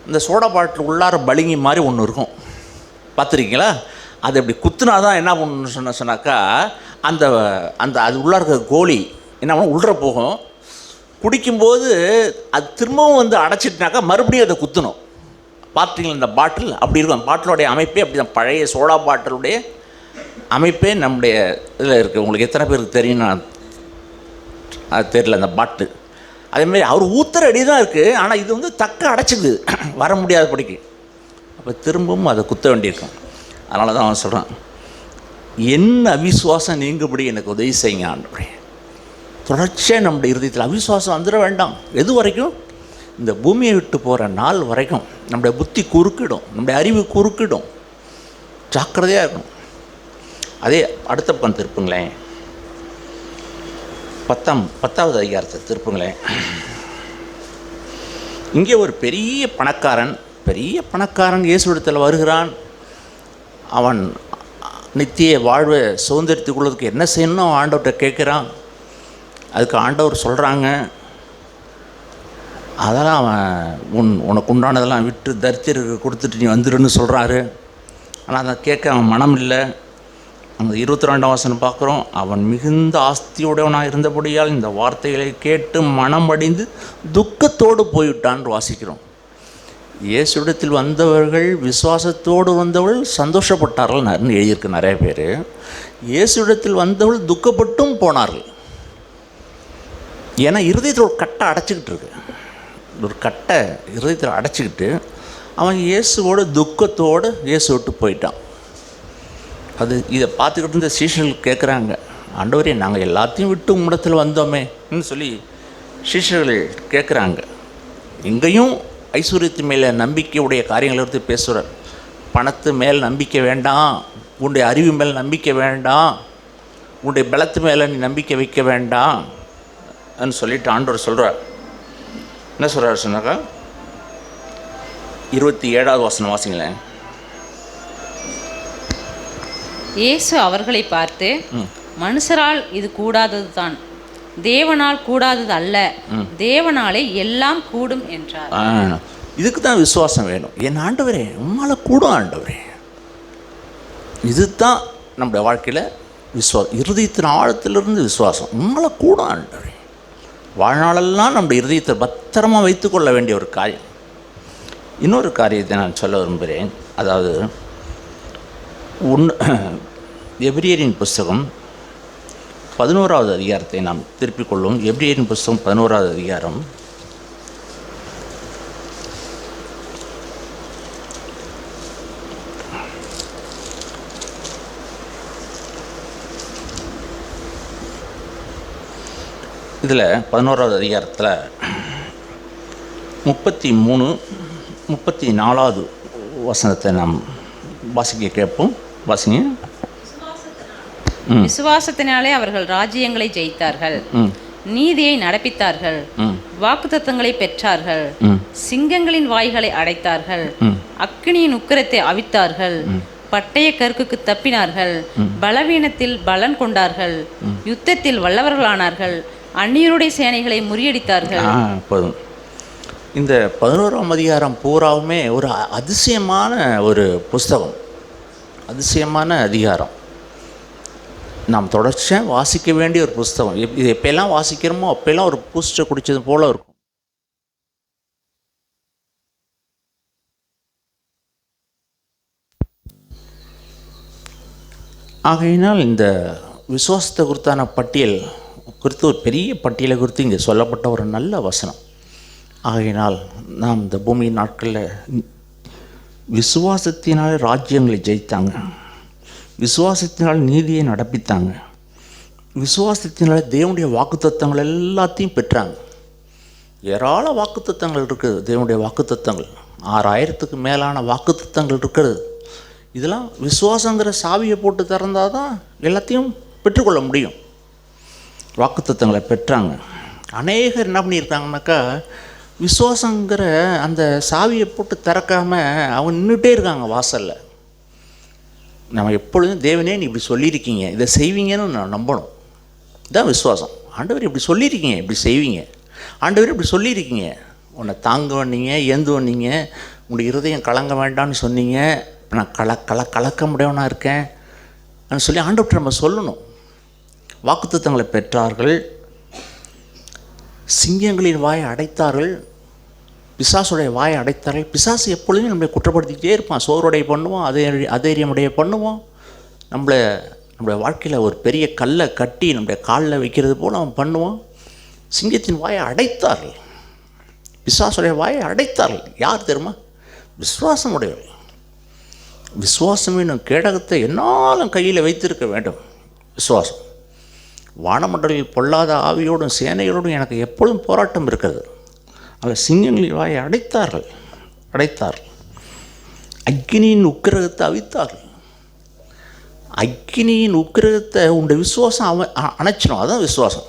இந்த சோடா பாட்டில் உள்ளார பளிங்கி மாதிரி ஒன்று இருக்கும், பார்த்துருக்கீங்களா? அது இப்படி குத்துனா தான் என்ன பண்ணணும்னு சொன்னாக்கா, அந்த அந்த அது உள்ளார இருக்கிற கோழி என்ன பண்ண உள்ளே போகும். குடிக்கும்போது அது திரும்பவும் அடைச்சிட்டுனாக்கா மறுபடியும் அதை குத்தணும். பார்த்துட்டீங்களா? இந்த பாட்டில் அப்படி இருக்கும். பாட்டிலோடைய அமைப்பே அப்படி தான். பழைய சோடா பாட்டிலுடைய அமைப்பே நம்முடைய இதில் இருக்குது. உங்களுக்கு எத்தனை பேருக்கு தெரியும் நான் அது தெரியல. அந்த பாட்டில் அதேமாதிரி அவர் ஊத்துற அடி தான் இருக்குது, ஆனால் இது அடைச்சிக்குது, வர முடியாதபடிக்கு. அப்போ திரும்பவும் அதை குத்த வேண்டியிருக்கும். அதனால தான் அவன் சொல்கிறான், என்ன அவிசுவாசம் நீங்கபடி எனக்கு உதவி செய்யுங்க ஆண்டவரே. தொடர்ச்சியாக நம்முடைய இருதயத்தில் அவிசுவாசம் வந்துட வேண்டாம். எது வரைக்கும்? இந்த பூமியை விட்டு போகிற நாள் வரைக்கும் நம்முடைய புத்தி குறுக்கிடும், நம்முடைய அறிவு குறுக்கிடும். ஜாக்கிரதையாக இருக்கும். அதே அடுத்த பக்கம் திருப்புங்களேன், 10வது அதிகாரத்தை திருப்புங்களேன். இங்கே ஒரு பெரிய பணக்காரன் இயேசுவிடத்தில் வருகிறான். அவன் நித்திய வாழ்வை சுதந்திரத்துக் கொள்வதற்கு என்ன செய்யணும் ஆண்டவர்கிட்ட கேட்குறான். அதுக்கு ஆண்டவர் சொல்கிறாங்க, அதெல்லாம் அவன் உனக்கு உண்டானதெல்லாம் விட்டு தரித்திற்கு கொடுத்துட்டு நீ வந்துடுன்னு சொல்கிறாரு. ஆனால் அதை கேட்க அவன் மனம் இல்லை. அந்த 22ஆம் வசனம் பார்க்குறோம், அவன் மிகுந்த ஆஸ்தியுடையவனாக இருந்தபடியால் இந்த வார்த்தைகளை கேட்டு மனம் அடைந்து துக்கத்தோடு போய்விட்டான்னு வாசிக்கிறோம். இயேசுவிடத்தில் வந்தவர்கள், விசுவாசத்தோடு வந்தவர்கள் சந்தோஷப்பட்டார்கள் எழுதியிருக்கு நிறைய பேர். இயேசுவிடத்தில் வந்தவர்கள் துக்கப்பட்டும் போனார்கள். ஏன்னா இருதயத்தில் ஒரு கட்டை அடைச்சிக்கிட்டு இருக்கு, ஒரு கட்டை இருதயத்தில் அடைச்சிக்கிட்டு அவன் இயேசுவோட துக்கத்தோடு இயேசு விட்டு போயிட்டான். இதை பார்த்துக்கிட்டு இருந்த சீஷர்கள் கேட்குறாங்க, ஆண்டவரே நாங்கள் எல்லாத்தையும் விட்டு உம்மிடத்தில் வந்தோமேன்னு சொல்லி சீஷர்கள் கேட்குறாங்க. இங்கேயும் ஐஸ்வர்யத்து மேலே நம்பிக்கையுடைய காரியங்களை எடுத்து பேசுகிறார். பணத்து மேல் நம்பிக்கை வேண்டாம், உன்னுடைய அறிவு மேல் நம்பிக்கை வேண்டாம், உன்னுடைய பலத்து மேலே நீ நம்பிக்கை வைக்க வேண்டாம் சொல்லிட்டு ஆண்டவர் சொல்கிறார். என்ன சொல்கிறார் சொன்னாக்கா, 27வது வசனம் வாசிங்களேன். இயேசு அவர்களை பார்த்து, மனுஷரால் இது கூடாதது தான், தேவனால் கூடாதது அல்ல, தேவனாலே எல்லாம் கூடும் என்றார். இதுக்கு தான் விசுவாசம் வேணும். என் ஆண்டவரே உம்மால் கூடும் ஆண்டவரே. இதுதான் நம்முடைய வாழ்க்கையில் விசுவாசம். இருதயத்தின் ஆழத்திலிருந்து விசுவாசம். உம்மால் கூடும் ஆண்டவரே. வாழ்நாளெல்லாம் நம்முடைய இருதயத்தை பத்திரமாக வைத்துக்கொள்ள வேண்டிய ஒரு காரியம். இன்னொரு காரியத்தை நான் சொல்ல விரும்புகிறேன். அதாவது எபிரியரின் புஸ்தகம் 11வது அதிகாரத்தை நாம் திருப்பிக் கொள்வோம். எபிரியரின் புஸ்தகம் 11வது அதிகாரம். இதில் 11வது அதிகாரத்தில் 33, 34வது வசனத்தை நாம் வாசிக்க கேட்போம். வாசிங்க. விசுவாசத்தினாலே அவர்கள் ராஜ்யங்களை ஜெயித்தார்கள், நீதியை நடப்பித்தார்கள், வாக்குத்தத்தங்களை பெற்றார்கள், சிங்கங்களின் வாய்களை அடைத்தார்கள், அக்கினியின் உக்கிரத்தை அவித்தார்கள், பட்டய கற்குக்கு தப்பினார்கள், பலவீனத்தில் பலன் கொண்டார்கள், யுத்தத்தில் வல்லவர்களானார்கள், அந்நியருடைய சேனைகளை முறியடித்தார்கள். போதும். இந்த 11ஆம் அதிகாரம் பூராவுமே ஒரு அதிசயமான ஒரு புஸ்தகம், அதிசயமான அதிகாரம். நாம் தொடர்ச்சியாக வாசிக்க வேண்டிய ஒரு புஸ்தகம். இது எப்பெல்லாம் வாசிக்கிறோமோ அப்பெல்லாம் ஒரு பூஸ்டை குடித்தது போல இருக்கும். ஆகையினால் இந்த விசுவாசத்தை குறித்தான பட்டியல் குறித்து, ஒரு பெரிய பட்டியலை குறித்து இங்கே சொல்லப்பட்ட ஒரு நல்ல வசனம். ஆகையினால் நாம் இந்த பூமியின் நாட்களில் விசுவாசத்தினால் ராஜ்யங்களை ஜெயித்தாங்க, விசுவாசத்தினால் நீதியை நடப்பித்தாங்க, விசுவாசத்தினால் தேவனுடைய வாக்குத்தத்தங்கள் எல்லாத்தையும் பெற்றாங்க. ஏராள வாக்குத்தத்தங்கள் இருக்குது. தேவனுடைய வாக்குத்தத்தங்கள் 6000க்கு மேலான வாக்குத்தத்தங்கள் இருக்கிறது. இதெல்லாம் விசுவாசங்கிற சாவியை போட்டு திறந்தால் தான் எல்லாத்தையும் பெற்றுக்கொள்ள முடியும். வாக்குத்தத்தங்களை பெற்றாங்க. அநேகர் என்ன பண்ணியிருக்காங்கனாக்கா, விசுவாசங்கிற அந்த சாவியை போட்டு திறக்காமல் அவங்க நின்றுட்டே இருக்காங்க வாசலில். நம்ம எப்பொழுதும் தேவனே நீ இப்படி சொல்லியிருக்கீங்க, இதை செய்வீங்கன்னு நான் நம்பணும். இதுதான் விசுவாசம். ஆண்டவர் இப்படி சொல்லியிருக்கீங்க, இப்படி செய்வீங்க. ஆண்டவர் இப்படி சொல்லியிருக்கீங்க, உன்னை தாங்க வந்தீங்க, ஏந்து வந்தீங்க, உங்களுடைய இருதயம் கலங்க வேண்டாம்னு சொன்னீங்க, நான் கலக்க முடியவனாக இருக்கேன் சொல்லி ஆண்டவர்கிட்ட நம்ம சொல்லணும். வாக்குத்தத்தங்களை பெற்றார்கள், சிங்கங்களின் வாயை அடைத்தார்கள், பிசாசுடைய வாயை அடைத்தார்கள். பிசாசு எப்பொழுதுமே நம்மளை குற்றப்படுத்திக்கிட்டே இருப்பான். சோறுடைய பண்ணுவோம், அதேரியமுடைய பண்ணுவோம். நம்மளுடைய வாழ்க்கையில் ஒரு பெரிய கல்லை கட்டி நம்முடைய காலில் வைக்கிறது போல் அவன் பண்ணுவான். சிங்கத்தின் வாயை அடைத்தார்கள், பிசாசுடைய வாயை அடைத்தார்கள். யார் தெரியுமா? விசுவாசம் உடையவர்கள். விசுவாசம் என்னும் கேடகத்தை என்னாலும் கையில் வைத்திருக்க வேண்டும். விசுவாசம். வானமண்டலில் பொல்லாத ஆவியோடும் சேனைகளோடும் எனக்கு எப்பொழுதும் போராட்டம் இருக்கிறது. அவர் சிங்கங்களின் வாயை அடைத்தார்கள். அக்கினியின் உக்கிரகத்தை அவித்தார்கள். அக்கினியின் உக்கிரகத்தை உங்களுடைய விசுவாசம் அணைச்சிடும். அதுதான் விசுவாசம்.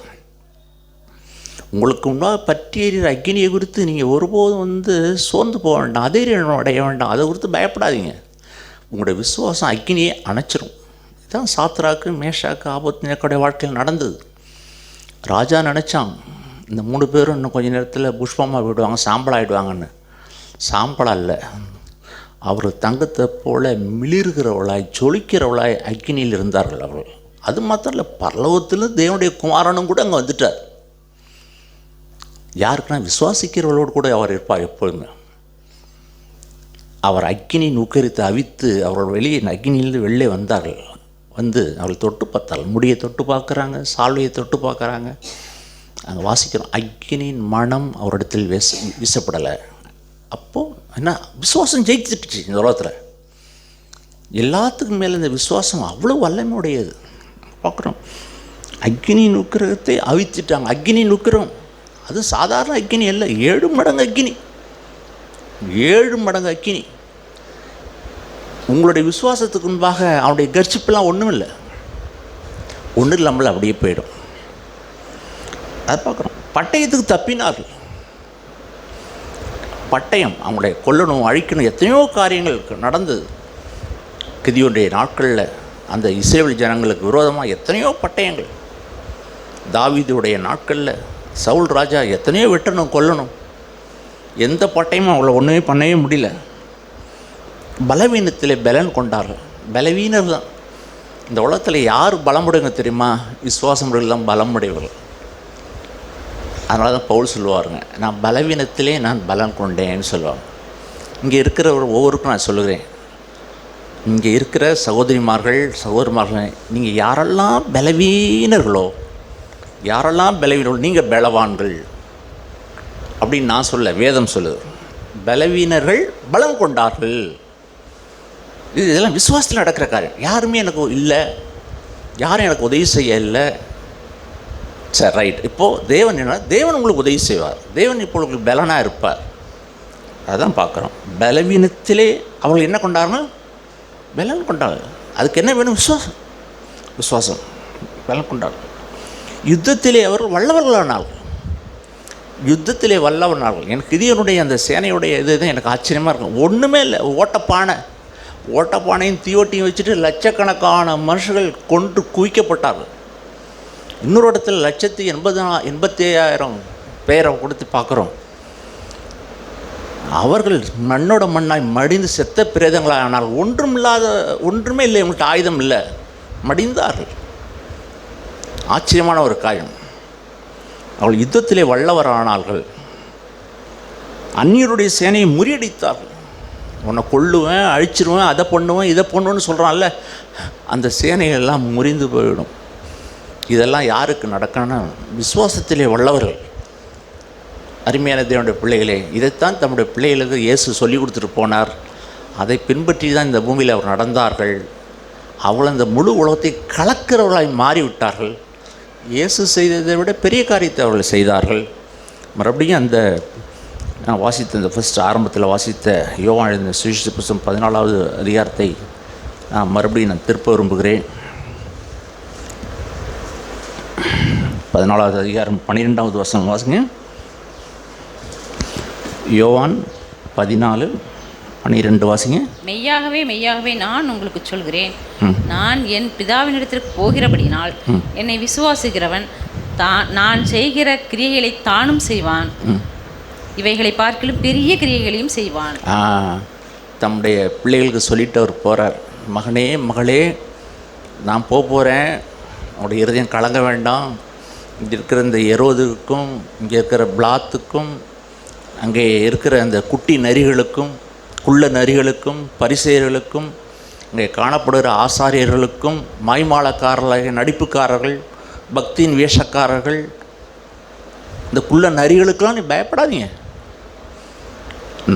உங்களுக்கு முன்னால் பற்றி எறிகிற அக்கினியை குறித்து நீங்கள் ஒருபோதும் சோர்ந்து போக வேண்டாம், அதேரியம் அடைய வேண்டாம், அதை குறித்து பயப்படாதீங்க. உங்களுடைய விசுவாசம் அக்கினியை அணைச்சிடும். இதுதான் சாத்ராக்கு, மேஷாக்கு, ஆபத்நேகோடைய வாழ்க்கையில் நடந்தது. ராஜா நினச்சான், இந்த 3 பேரும் இன்னும் கொஞ்சம் நேரத்தில் புஷ்பமாக விடுவாங்க, சாம்பலாகிடுவாங்கன்னு. சாம்பல் அல்ல, அவர் தங்கத்தை போல மிளிர்கிறவளாய் ஜொலிக்கிறவளாய் அக்கினியில் இருந்தார்கள் அவர்கள். அது மாத்திரம் இல்லை, பரலோகத்தில் தேவனுடைய குமாரனும் கூட அங்கே வந்துட்டார். யாருக்குன்னா விசுவாசிக்கிறவர்களோடு கூட அவர் இருப்பார் எப்பொழுதுமே. அவர் அக்கினியின் உக்கரித்து அவித்து அவர்கள் வெளியே அக்கினியிலிருந்து வெளியே வந்தார்கள். அவர்கள் தொட்டு பார்த்தார்கள். முடியை தொட்டு பார்க்குறாங்க, சால்வையை தொட்டு பார்க்குறாங்க. அங்கே வாசிக்கிறோம், அக்கினியின் மனம் அவரிடத்தில் வீசப்படலை. அப்போது என்ன, விசுவாசம் ஜெயிச்சிட்டுச்சு இந்த உலகத்தில். எல்லாத்துக்கும் மேலே இந்த விசுவாசம் அவ்வளோ வல்லமையுடையது. பார்க்குறோம், அக்கினியின் உக்கிரகத்தை அவித்துட்டாங்க. அக்கினியின் உக்கிரம் அது சாதாரண அக்கினி அல்ல, 7 மடங்கு அக்கினி. 7 மடங்கு அக்கினி. உங்களுடைய விசுவாசத்துக்கு முன்பாக அவனுடைய கர்ச்சிப்பெல்லாம் ஒன்றும் இல்லை, ஒன்றும் இல்லாமல் அப்படியே போயிடும். அதை பார்க்குறோம். பட்டயத்துக்கு தப்பினார்கள். பட்டயம் அவங்களுடைய கொல்லணும், அழிக்கணும், எத்தனையோ காரியங்கள் நடந்தது. கிதியோனுடைய நாட்களில் அந்த இஸ்ரவேல் ஜனங்களுக்கு விரோதமாக எத்தனையோ பட்டயங்கள். தாவீதுடைய நாட்களில் சவுல் ராஜா எத்தனையோ வெட்டணும், கொல்லணும், எந்த பட்டயமும் அவளை ஒன்றுமே பண்ணவே முடியல. பலவீனத்தில் பலன் கொண்டார்கள். பலவீனர் தான். இந்த உலகத்தில் யார் பலமுடையவங்க தெரியுமா? விசுவாசமுடையெல்லாம் பலமுடையவர்கள். அதனால தான் பவுல் சொல்லுவாருங்க, நான் பலவீனத்திலே நான் பலன் கொண்டேன்னு சொல்லுவாங்க. இங்கே இருக்கிற ஒவ்வொருக்கும் நான் சொல்லுகிறேன், இங்கே இருக்கிற சகோதரிமார்கள் சகோதரமார்கள், நீங்கள் யாரெல்லாம் பலவீனர்களோ, நீங்கள் பலவான்கள் அப்படின்னு நான் சொல்ல, வேதம் சொல்லுது. பலவீனர்கள் பலம் கொண்டார்கள். இதெல்லாம் விசுவாசத்தில் நடக்கிற காரியம். யாருமே எனக்கு இல்லை, யாரும் எனக்கு உதவி செய்ய இல்லை. சரி, ரைட். இப்போது தேவன் என்ன? தேவன் உங்களுக்கு உதவி செய்வார். தேவன் இப்போ உங்களுக்கு பலனாக இருப்பார். அதுதான் பார்க்குறோம். பலவீனத்திலே அவர்கள் என்ன கொண்டாருன்னா பலன் கொண்டாங்க. அதுக்கு என்ன வேணும்? விசுவாசம். பலன் கொண்டாங்க. யுத்தத்திலே அவர்கள் வல்லவர்களானார்கள். யுத்தத்திலே வல்லவனார்கள். எனக்கு கிதியோனுடைய அந்த சேனையுடைய இது எனக்கு ஆச்சரியமாக இருக்கும். ஒன்றுமே இல்லை, ஓட்டப்பானையும் தீவட்டியும் வச்சுட்டு லட்சக்கணக்கான மனுஷர்கள் கொன்று குவிக்கப்பட்டார்கள். இன்னொரு இடத்துல 1,85,000 பேரை கொடுத்து பார்க்குறோம். அவர்கள் மண்ணோட மண்ணாய் மடிந்து செத்த பிரேதங்களாக ஆனால் ஒன்றுமே இல்லை, இவங்கள்ட்ட ஆயுதம் இல்லை, மடிந்தார்கள். ஆச்சரியமான ஒரு காரியம். அவள் யுத்தத்திலே வல்லவரானார்கள். அந்நியருடைய சேனையை முறியடித்தார்கள். உன்னை கொல்லுவேன், அழிச்சிருவேன், அதை பண்ணுவேன், இதை பண்ணுவேன்னு சொல்கிறான்ல, அந்த சேனையெல்லாம் முறிந்து போயிடும். இதெல்லாம் யாருக்கு நடக்கணும்னா விசுவாசத்திலே வல்லவர்கள். அருமையான தேவனுடைய பிள்ளைகளே, இதைத்தான் தம்முடைய பிள்ளைகளுக்கு இயேசு சொல்லி கொடுத்துட்டு போனார். அதை பின்பற்றி தான் இந்த பூமியில் அவர் நடந்தார்கள். அவள் இந்த முழு உலகத்தை கலக்கிறவர்களாய் மாறிவிட்டார்கள். இயேசு செய்ததை விட பெரிய காரியத்தை அவர்கள் செய்தார்கள். மறுபடியும் அந்த நான் வாசித்த இந்த ஃபஸ்ட் ஆரம்பத்தில் வாசித்த யோவான் எழுதின சுவிசேஷ புத்தகம் 14வது அதிகாரத்தை நான் மறுபடியும் திருப்ப விரும்புகிறேன். 14வது அதிகாரம் 12வது வசனம் வாசிங்க. யோவான் 14:12 வாசிங்க. மெய்யாகவே மெய்யாகவே நான் உங்களுக்கு சொல்கிறேன், நான் என் பிதாவினிடத்திற்கு போகிறபடினால் என்னை விசுவாசிக்கிறவன் நான் செய்கிற கிரியைகளை தானும் செய்வான், இவைகளை பார்க்கிலும் பெரிய கிரியைகளையும் செய்வான். தம்முடைய பிள்ளைகளுக்கு சொல்லிட்டு அவர் போகிறார். மகனே மகளே, நான் போகிறேன், அவருடைய இருதயம் கலங்க வேண்டாம். இங்கே இருக்கிற இந்த எரோதுக்கும், இங்கே இருக்கிற பிளாத்துக்கும், அங்கே இருக்கிற அந்த குட்டி நரிகளுக்கும், குள்ள நரிகளுக்கும், பரிசேயர்களுக்கும், இங்கே காணப்படுகிற ஆசாரியர்களுக்கும், மாய்மாலக்காரர்களாகிய நடிப்புக்காரர்கள், பக்தியின் வேஷக்காரர்கள், இந்த குள்ள நரிகளுக்கெல்லாம் நீ பயப்படாதீங்க.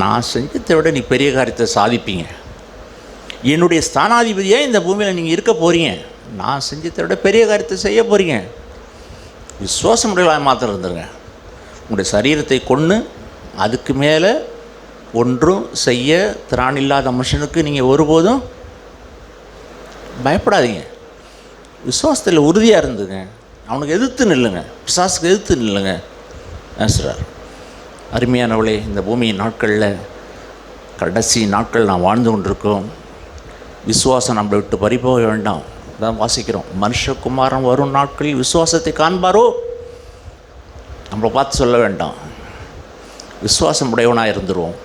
நான் செஞ்சதை விட நீ பெரிய காரியத்தை சாதிப்பீங்க. என்னுடைய ஸ்தானாதிபதியாக இந்த பூமியில் நீங்கள் இருக்க போகிறீங்க. நான் செஞ்சதை விட பெரிய காரியத்தை செய்ய போகிறீங்க. விசுவாசம் உடையவர்களாக மாத்திரம் இருந்துருங்க. உங்களுடைய சரீரத்தை கொன்று அதுக்கு மேலே ஒன்றும் செய்ய திராணில்லாத மனுஷனுக்கு நீங்கள் ஒருபோதும் பயப்படாதீங்க. விசுவாசத்தில் உறுதியாக இருந்துங்க. அவனுக்கு எதிர்த்து நில்லுங்க, பிசாசுக்கு எதிர்த்து நில்லுங்க சொல்கிறார். அருமையானவளே, இந்த பூமியின் நாட்களில் கடைசி நாட்கள் நாம் வாழ்ந்து கொண்டிருக்கோம். விசுவாசம் நம்மளை விட்டு பறிபோக வேண்டாம். தான் வாசிக்கிறோம், மனுஷகுமாரன் வரும் நாட்களில் விசுவாசத்தை காண்பாரோ. நம்மளை பார்த்து சொல்ல வேண்டாம், விசுவாசம் உடையவனாக இருந்துருவோம்.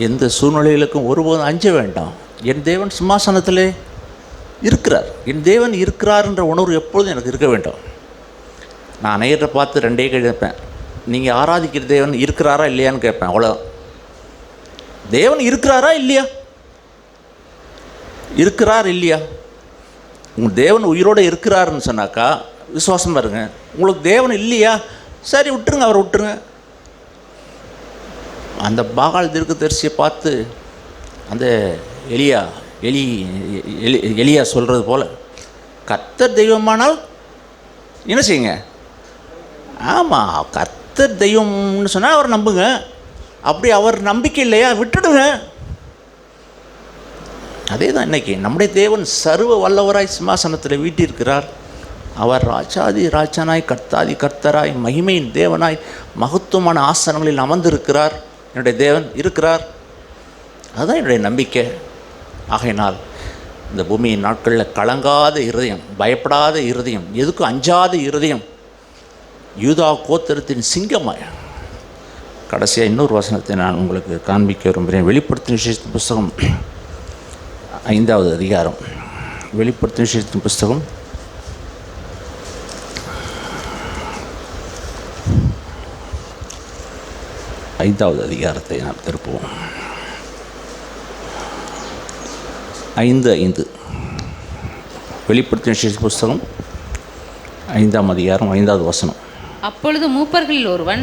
எந்த சூழ்நிலைகளுக்கும் ஒருபோதும் அஞ்ச வேண்டாம். என் தேவன் சிம்மாசனத்திலே இருக்கிறார், என் தேவன் இருக்கிறார்ன்ற உணர்வு எப்பொழுதும் எனக்கு இருக்க வேண்டும். நான் அநேகரை பார்த்து ரெண்டே கேட்பேன், நீங்கள் ஆராதிக்கிற தேவன் இருக்கிறாரா இல்லையான்னு கேட்பேன். அவ்வளோ. தேவன் இருக்கிறாரா இல்லையா? இருக்கிறார் இல்லையா? உங்கள் தேவன் உயிரோடு இருக்கிறாருன்னு சொன்னாக்கா விசுவாசம் பாருங்க. உங்களுக்கு தேவன் இல்லையா? சரி விட்டுருங்க, அவரை விட்டுருங்க. அந்த பாகால் தீர்க்கதரிசியை பார்த்து அந்த எலியா சொல்கிறது போல், கர்த்தர் தெய்வமானால் என்ன செய்யுங்க? ஆமாம், கர்த்தர் தெய்வம்னு சொன்னால் அவர் நம்புங்க. அப்படி அவர் நம்பிக்கை இல்லையா, விட்டுடுங்க. அதே தான் இன்றைக்கி நம்முடைய தேவன் சர்வ வல்லவராய் சிம்மாசனத்தில் வீட்டிருக்கிறார். அவர் ராஜாதி ராஜானாய், கர்த்தாதி கர்த்தராய், மகிமையின் தேவனாய், மகத்துவமான ஆசனங்களில் அமர்ந்திருக்கிறார். என்னுடைய தேவன் இருக்கிறார். அதுதான் என்னுடைய நம்பிக்கை. ஆகையினால் இந்த பூமியின் நாட்களில் கலங்காத இருதயம், பயப்படாத இருதயம், எதுக்கும் அஞ்சாத இருதயம், யூதா கோத்திரத்தின் சிங்கமாய். கடைசியாக இன்னொரு வசனத்தை நான் உங்களுக்கு காண்பிக்க விரும்புகிறேன். வெளிப்படுத்தும் விசேஷத்தின் புஸ்தகம் 5வது அதிகாரம். வெளிப்படுத்தும் விசேஷத்தின் புஸ்தகம் 5வது அதிகாரத்தை நாம் திருப்புவோம். 5:5 வெளிப்படுத்தும் விசேஷ புஸ்தகம் 5ஆம் அதிகாரம் 5வது வசனம். அப்பொழுது மூப்பர்களில் ஒருவன்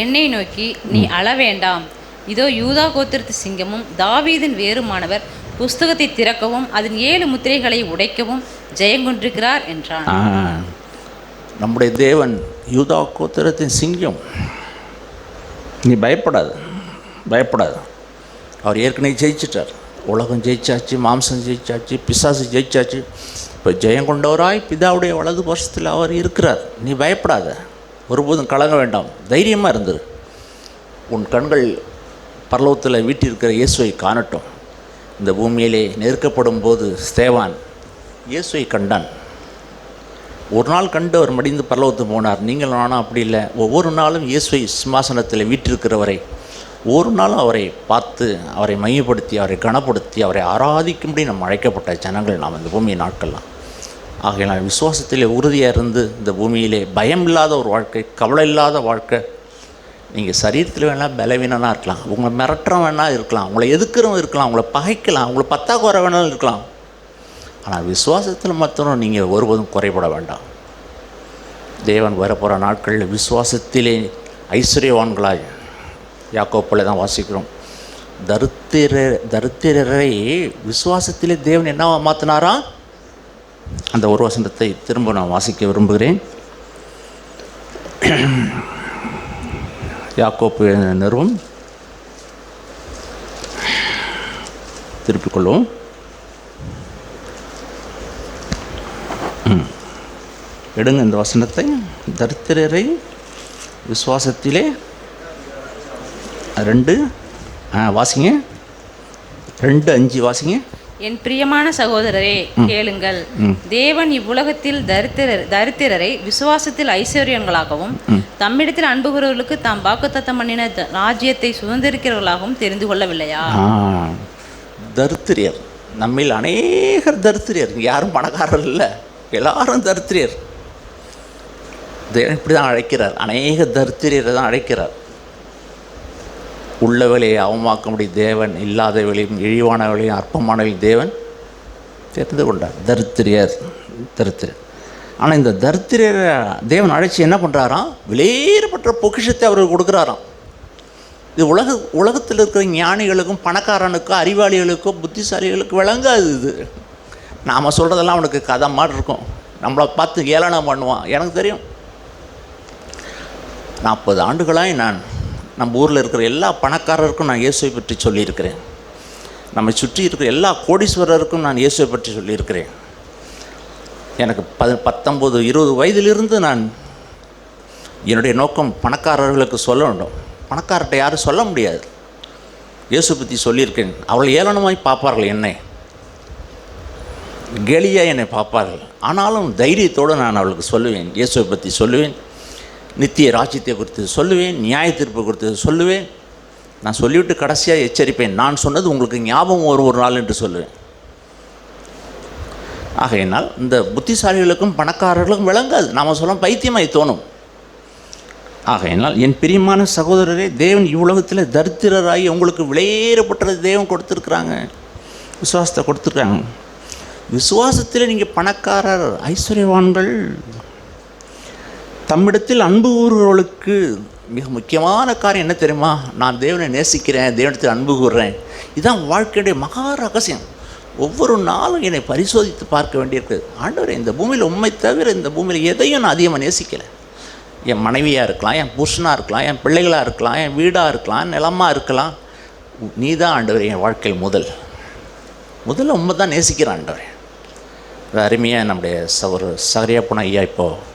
என்னை நோக்கி, நீ அழ வேண்டாம், இதோ யூதா கோத்திரத்து சிங்கமும் தாவீதின் வேறுமானவர் புஸ்தகத்தை திறக்கவும் அதன் 7 முத்திரைகளை உடைக்கவும் ஜெயங்கொண்டிருக்கிறார் என்றான். நம்முடைய தேவன் யூதா கோத்திரத்தின் சிங்கம். நீ பயப்படாது, பயப்படாது. அவர் ஏற்கனவே ஜெயிச்சிட்டார். உலகம் ஜெயிச்சாச்சு, மாம்சம் ஜெயிச்சாச்சு, பிசாசு ஜெயிச்சாச்சு. இப்போ ஜெயங்கொண்டவராய் பிதாவுடைய வலது வருஷத்தில் அவர் இருக்கிறார். நீ பயப்படாத, ஒருபோதும் கலங்க வேண்டாம், தைரியமாக இருந்துரு. உன் கண்கள் பரலோகத்தில் வீட்டிருக்கிற இயேசுவை காணட்டும். இந்த பூமியிலே நெருக்கப்படும் போது ஸ்தேவான் இயேசுவை கண்டான். ஒரு நாள் கண்டு அவர் மடிந்து பரலோகத்துக்கு போனார். நீங்கள் நானும் அப்படி இல்லை. ஒவ்வொரு நாளும் இயேசுவை சிம்மாசனத்தில் வீற்றிருக்கிறவரை ஒரு நாளும் அவரை பார்த்து, அவரை மையப்படுத்தி, அவரை கனப்படுத்தி, அவரை ஆராதிக்கும்படி நம்ம அழைக்கப்பட்ட ஜனங்கள் நாம் இந்த பூமியின் நாட்கள்லாம். ஆகையால் விசுவாசத்திலே உறுதியாக இருந்து இந்த பூமியிலே பயம் இல்லாத ஒரு வாழ்க்கை, கவலை இல்லாத வாழ்க்கை. நீங்கள் சரீரத்தில் வேணால் பலவீனனாக இருக்கலாம், உங்களை மிரட்டுறவன் வேணால் இருக்கலாம், உங்களை எதுக்குறவன் இருக்கலாம், உங்களை பகைக்கலாம், உங்களை பத்தாக்குறை வேணாலும் இருக்கலாம். ஆனால் விசுவாசத்தில் மாத்திரம் நீங்கள் ஒருபோதும் குறைபட வேண்டாம். தேவன் வரப்போகிற நாட்களில் விசுவாசத்திலே ஐஸ்வர்யவான்களாய், யாக்கோப்பில் தான் வாசிக்கிறோம், தரித்திரரை விசுவாசத்திலே தேவன் என்னவா மாற்றினாரா? அந்த ஒரு வசனத்தை திரும்ப நான் வாசிக்க விரும்புகிறேன். யாக்கோப்பு நிறுவம் திருப்பிக் கொள்வோம். எடுங்க இந்த வசனத்தை. தரித்திரரை விசுவாசத்திலே 2 வாசிங்க. 2:5 வாசிங்க. என் பிரியமான சகோதரரே, கேளுங்கள். தேவன் இவ்வுலகத்தில் தரித்திரரை விசுவாசத்தில் ஐஸ்வர்யங்களாகவும் தம்மிடத்தில் அன்புகிறவர்களுக்கு தாம் வாக்குத்தத்தம் பண்ணின ராஜ்யத்தை சுதந்திரிக்கிறவர்களாகவும் தெரிந்து கொள்ளவில்லையா? தரித்திரியர் நம்மில் அநேகர் தரித்திரியர். யாரும் பணக்காரர் இல்லை, எல்லாரும் தரித்திரியர். தேவன் இப்படி தான் அழைக்கிறார், அநேக தரித்திரியரை தான் அழைக்கிறார். உள்ள வேலையை அவமாக்கும்படி தேவன் இல்லாத வேலையும் இழிவான வேலையும் அற்பமானவையும் தேவன் தெரிந்து கொண்டார். தரித்திரியர். ஆனால் இந்த தரித்திரியரை தேவன் அழைச்சி என்ன பண்ணுறாராம்? விலையேறப்பட்ட பொக்கிஷத்தை அவருக்கு கொடுக்குறாராம். இது உலகத்தில் இருக்கிற ஞானிகளுக்கும் பணக்காரனுக்கும் அறிவாளிகளுக்கும் புத்திசாலிகளுக்கும் விளங்காது. இது நாம் சொல்கிறதெல்லாம் அவனுக்கு கதை மாதிரி இருக்கும். நம்மளை பார்த்து ஏளனம் பண்ணுவான். எனக்கு தெரியும். 40 ஆண்டுகளாய் நான் நம்ம ஊரில் இருக்கிற எல்லா பணக்காரருக்கும் நான் இயேசுவை பற்றி சொல்லியிருக்கிறேன். நம்மை சுற்றி இருக்கிற எல்லா கோடீஸ்வரருக்கும் நான் இயேசுவை பற்றி சொல்லியிருக்கிறேன். எனக்கு 19, 20 வயதிலிருந்து நான் என்னுடைய நோக்கம் பணக்காரர்களுக்கு சொல்ல வேண்டும். பணக்காரர்கிட்ட யாரும் சொல்ல முடியாது. இயேசு பற்றி சொல்லியிருக்கேன். அவள் ஏளனமாய் பார்ப்பார்கள், என்னை கேலியாக என்னை பார்ப்பார்கள். ஆனாலும் தைரியத்தோடு நான் அவளுக்கு சொல்லுவேன், இயேசுவை பற்றி சொல்லுவேன், நித்திய ராஜ்யத்தை குறித்து சொல்லுவேன், நியாய தீர்ப்பு குறித்து சொல்லுவேன். நான் சொல்லிவிட்டு கடைசியாக எச்சரிப்பேன், நான் சொன்னது உங்களுக்கு ஞாபகம் ஒரு நாள் என்று சொல்லுவேன். ஆகையினால் இந்த புத்திசாலிகளுக்கும் பணக்காரர்களுக்கும் விளங்காது. நாம் சொல்ல பைத்தியமாய் தோணும். ஆகையினால் என் பிரியமான சகோதரரே, தேவன் இவ்வுலகத்தில் தரித்திரராகி உங்களுக்கு விலையேறப்பட்டது தேவன் கொடுத்துருக்குறாங்க, விசுவாசத்தை கொடுத்துருக்காங்க. விசுவாசத்தில் நீங்கள் பணக்காரர், ஐஸ்வர்யவான்கள். தம்மிடத்தில் அன்பு கூறுகிறவர்களுக்கு மிக முக்கியமான காரியம் என்ன தெரியுமா? நான் தேவனை நேசிக்கிறேன், தேவனிடத்தில் அன்பு கூறுறேன். இதுதான் வாழ்க்கையுடைய மகா ரகசியம். ஒவ்வொரு நாளும் என்னை பரிசோதித்து பார்க்க வேண்டியிருக்கு. ஆண்டவரே, இந்த பூமியில் உண்மை தவிர இந்த பூமியில் எதையும் நான் அதிகமாக நேசிக்கலை. என் மனைவியாக இருக்கலாம், என் புருஷனாக இருக்கலாம், என் பிள்ளைகளாக இருக்கலாம், என் வீடாக இருக்கலாம், நிலமாக இருக்கலாம். நீ தான் ஆண்டவரே என் வாழ்க்கையில் முதல்ல உண்மை தான் நேசிக்கிறேன் ஆண்டவரே. அருமையாக நம்முடைய சகரியாப்பன ஐயா இப்போது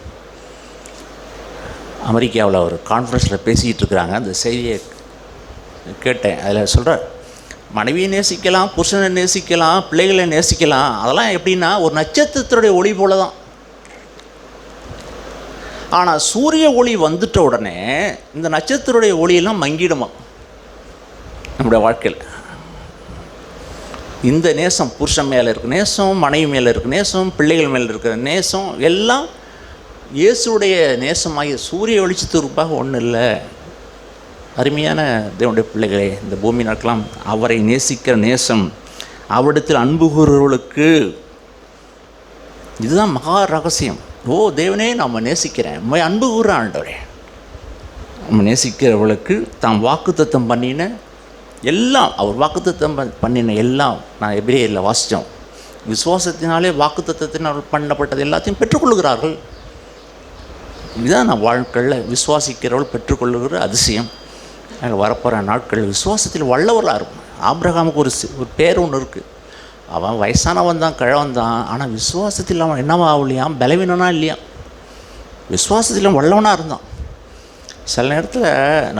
அமெரிக்காவில் ஒரு கான்ஃபரன்ஸில் பேசிக்கிட்டு இருக்கிறாங்க. அந்த செய்தியை கேட்டேன். அதில் சொல்கிறார், மனைவியை நேசிக்கலாம், புருஷனை நேசிக்கலாம், பிள்ளைகளை நேசிக்கலாம். அதெல்லாம் எப்படின்னா ஒரு நட்சத்திரத்துடைய ஒளி போல தான். ஆனால் சூரிய ஒளி வந்துட்ட உடனே இந்த நட்சத்திரத்துடைய ஒளியெல்லாம் மங்கிடுமா நம்முடைய வாழ்க்கையில். இந்த நேசம், புருஷன் மேலே இருக்கிற நேசம், மனைவி மேலே இருக்கிற நேசம், பிள்ளைகள் மேலே இருக்கிற நேசம் எல்லாம் இயேசுடைய நேசமாகி சூரிய வெளிச்சத்திற்காக ஒன்றும் இல்லை. அருமையான தேவனுடைய பிள்ளைகளே, இந்த பூமி நாட்களாம் அவரை நேசிக்கிற நேசம், அவரிடத்தில் அன்பு கூறுவர்களுக்கு இதுதான் மகா ரகசியம். ஓ தேவனே, நம்ம நேசிக்கிறேன், உண்மை அன்பு கூற ஆண்டவரே. நம்ம நேசிக்கிறவர்களுக்கு தாம் வாக்குத்தத்தம் பண்ணின எல்லாம், அவர் வாக்குத்தத்தம் பண்ணின எல்லாம், நான் எபிரேயரில் வாசித்தோம், விசுவாசத்தினாலே வாக்குத்தத்தத்தினால் பண்ணப்பட்டது எல்லாத்தையும் பெற்றுக்கொள்கிறார்கள். இதுதான் நான் வாழ்க்கையில் விசுவாசிக்கிறவர்கள் பெற்றுக்கொள்ளுகிற அதிசயம். நாங்கள் வரப்போகிற நாட்கள் விசுவாசத்தில் வல்லவர்களாக இருக்கும். ஆபிரகாமுக்கு ஒரு பேர் ஒன்று இருக்குது. அவன் வயசானவன் தான், கிழவன் தான், ஆனால் விசுவாசத்தில் அவன் என்னவா ஆகலையாம், பலவீனனா இல்லையா, விசுவாசத்தில் வல்லவனாக இருந்தான். சில நேரத்தில்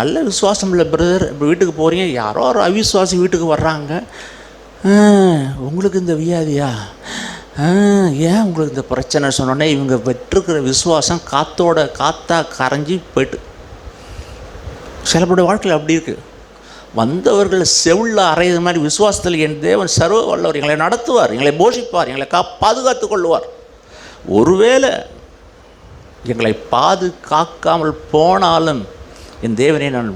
நல்ல விசுவாசம் இல்லை பிரதர், இப்போ வீட்டுக்கு போகிறீங்க, யாரோ ஒரு அவிசுவாசி வீட்டுக்கு வர்றாங்க, உங்களுக்கு இந்த வியாதியா, ஏன் உங்களுக்கு இந்த பிரச்சனை சொன்னோடனே இவங்க பெற்றிருக்கிற விசுவாசம் காற்றா கரைஞ்சி போயிட்டு. சிலப்படைய வாழ்க்கையில் அப்படி இருக்குது. வந்தவர்கள் செவுள்ள அறையிற மாதிரி விசுவாசத்தில் என் தேவன் சர்வ வல்லவர், எங்களை நடத்துவார், எங்களை போஷிப்பார், எங்களை பாதுகாத்து கொள்வார். ஒருவேளை எங்களை பாதுகாக்காமல் போனாலும் என் தேவனை நான்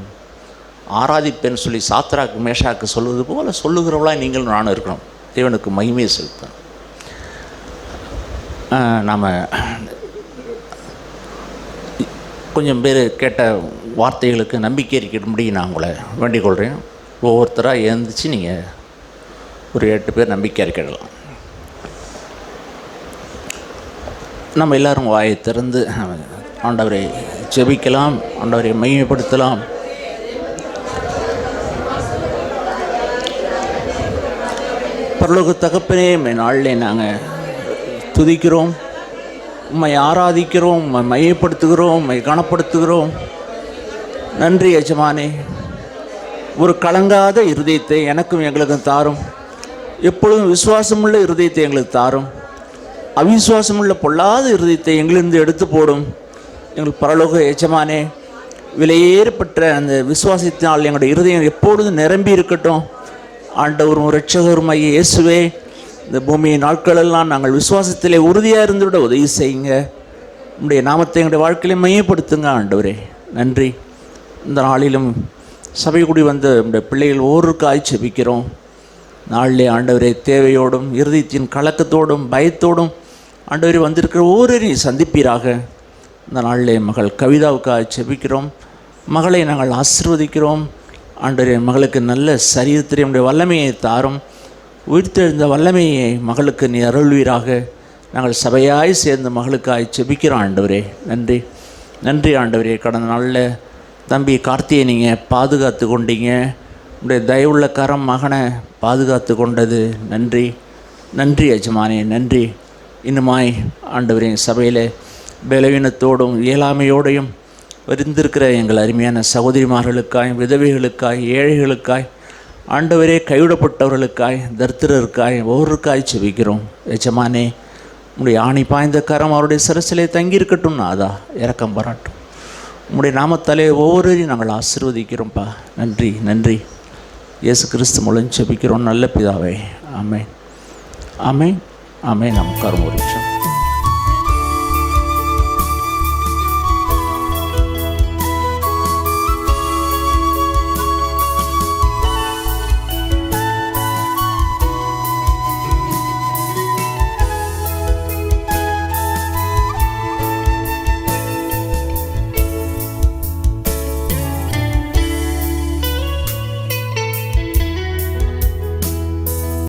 ஆராதிப்பேன்னு சொல்லி சாத்ராக்கு மேஷாக்கு சொல்வது போல் சொல்லுகிறவளா நீங்களும் நானும் இருக்கணும். தேவனுக்கு மகிமையை செலுத்தணும். நாம் கொஞ்சம் பேர் கேட்ட வார்த்தைகளுக்கு நம்பிக்கை இருக்கிடும்படி நான் உங்களை வேண்டிக் கொள்கிறேன். ஒவ்வொருத்தராக எழுந்திரிச்சு நீங்கள் ஒரு 8 பேர் நம்பிக்கை இருக்கிடலாம். நம்ம எல்லோரும் வாயை திறந்து ஆண்டவரை ஜெபிக்கலாம், ஆண்டவரை மகிமைப்படுத்தலாம். பரலோக தகப்பனே, நாளிலே நாங்கள் துதிக்கிறோம், உம்மை ஆராதிக்கிறோம், உம்மை மையப்படுத்துகிறோம், உம்மை கனப்படுத்துகிறோம். நன்றி எஜமானே. ஒரு கலங்காத இருதயத்தை எனக்கும் எங்களுக்கும் தாரும். எப்பொழுதும் விசுவாசமுள்ள இருதயத்தை எங்களுக்கு தாரும். அவிசுவாசமுள்ள பொல்லாத இருதயத்தை எங்களிருந்து எடுத்து போடும். எங்கள் பரலோக எஜமானே, விலையேறப்பட்ட அந்த விசுவாசத்தினால் எங்களுடைய இருதயம் எப்பொழுதும் நிரம்பி இருக்கட்டும். ஆண்டவரும் இரட்சகருமாகிய இயேசுவே, இந்த பூமியின் நாட்களெல்லாம் நாங்கள் விசுவாசத்திலே உறுதியாக இருந்துவிட உதவி செய்யுங்க. உங்களுடைய நாமத்தை எங்களுடைய வாழ்க்கையிலே மையப்படுத்துங்க ஆண்டவரே. நன்றி. இந்த நாளிலும் சபை கூடி வந்த நம்முடைய பிள்ளைகள் ஒவ்வொருக்காய் ஜெபிக்கிறோம். நாளிலே ஆண்டவரே, தேவையோடும் இருதயத்தின் கலக்கத்தோடும் பயத்தோடும் ஆண்டவரே வந்திருக்கிற ஒவ்வொருவரையும் சந்திப்பீராக. இந்த நாளிலே மகள் கவிதாவுக்காக ஜெபிக்கிறோம். மகளை நாங்கள் ஆசீர்வதிக்கிறோம். ஆண்டவரே, மகளுக்கு நல்ல சரீரத்திலே நம்முடைய வல்லமையை தாரும். உயிர்த்தெழுந்த வல்லமையை மகளுக்கு நீ அருள்வீராக. நாங்கள் சபையாய் சேர்ந்த மகளுக்காய் ஜெபிக்கிறோம் ஆண்டவரே. நன்றி. நன்றி ஆண்டவரே. கடந்த நாளில் தம்பி கார்த்தியை நீங்கள் பாதுகாத்து கொண்டீங்க. உங்களுடைய தயவுள்ள கரம் மகனை பாதுகாத்து கொண்டது. நன்றி. நன்றி எஜமானே. நன்றி. இன்னுமாய் ஆண்டவரே, சபையில் பலவீனத்தோடும் இயலாமையோடையும் வந்திருக்கிற எங்கள் அருமையான சகோதரிமார்களுக்காய், விதவைகளுக்காய், ஏழைகளுக்காய், ஆண்டவரே கைவிடப்பட்டவர்களுக்காய், தரித்திரருக்காய், ஒவ்வொருக்காய் செபிக்கிறோம் எஜமானே. உங்களுடைய ஆணி பாய்ந்த கரம் அவருடைய சிரசிலே தங்கியிருக்கட்டும். நாதா, இரக்கம் பாராட்டும். உங்களுடைய நாமத்தாலே ஒவ்வொருவரையும் நாங்கள் ஆசீர்வதிக்கிறோம்ப்பா. நன்றி. நன்றி. இயேசு கிறிஸ்து மூலம் செபிக்கிறோம் நல்ல பிதாவே. ஆமென். ஆமென். ஆமென். நமக்கு ஒரு நிமிஷம்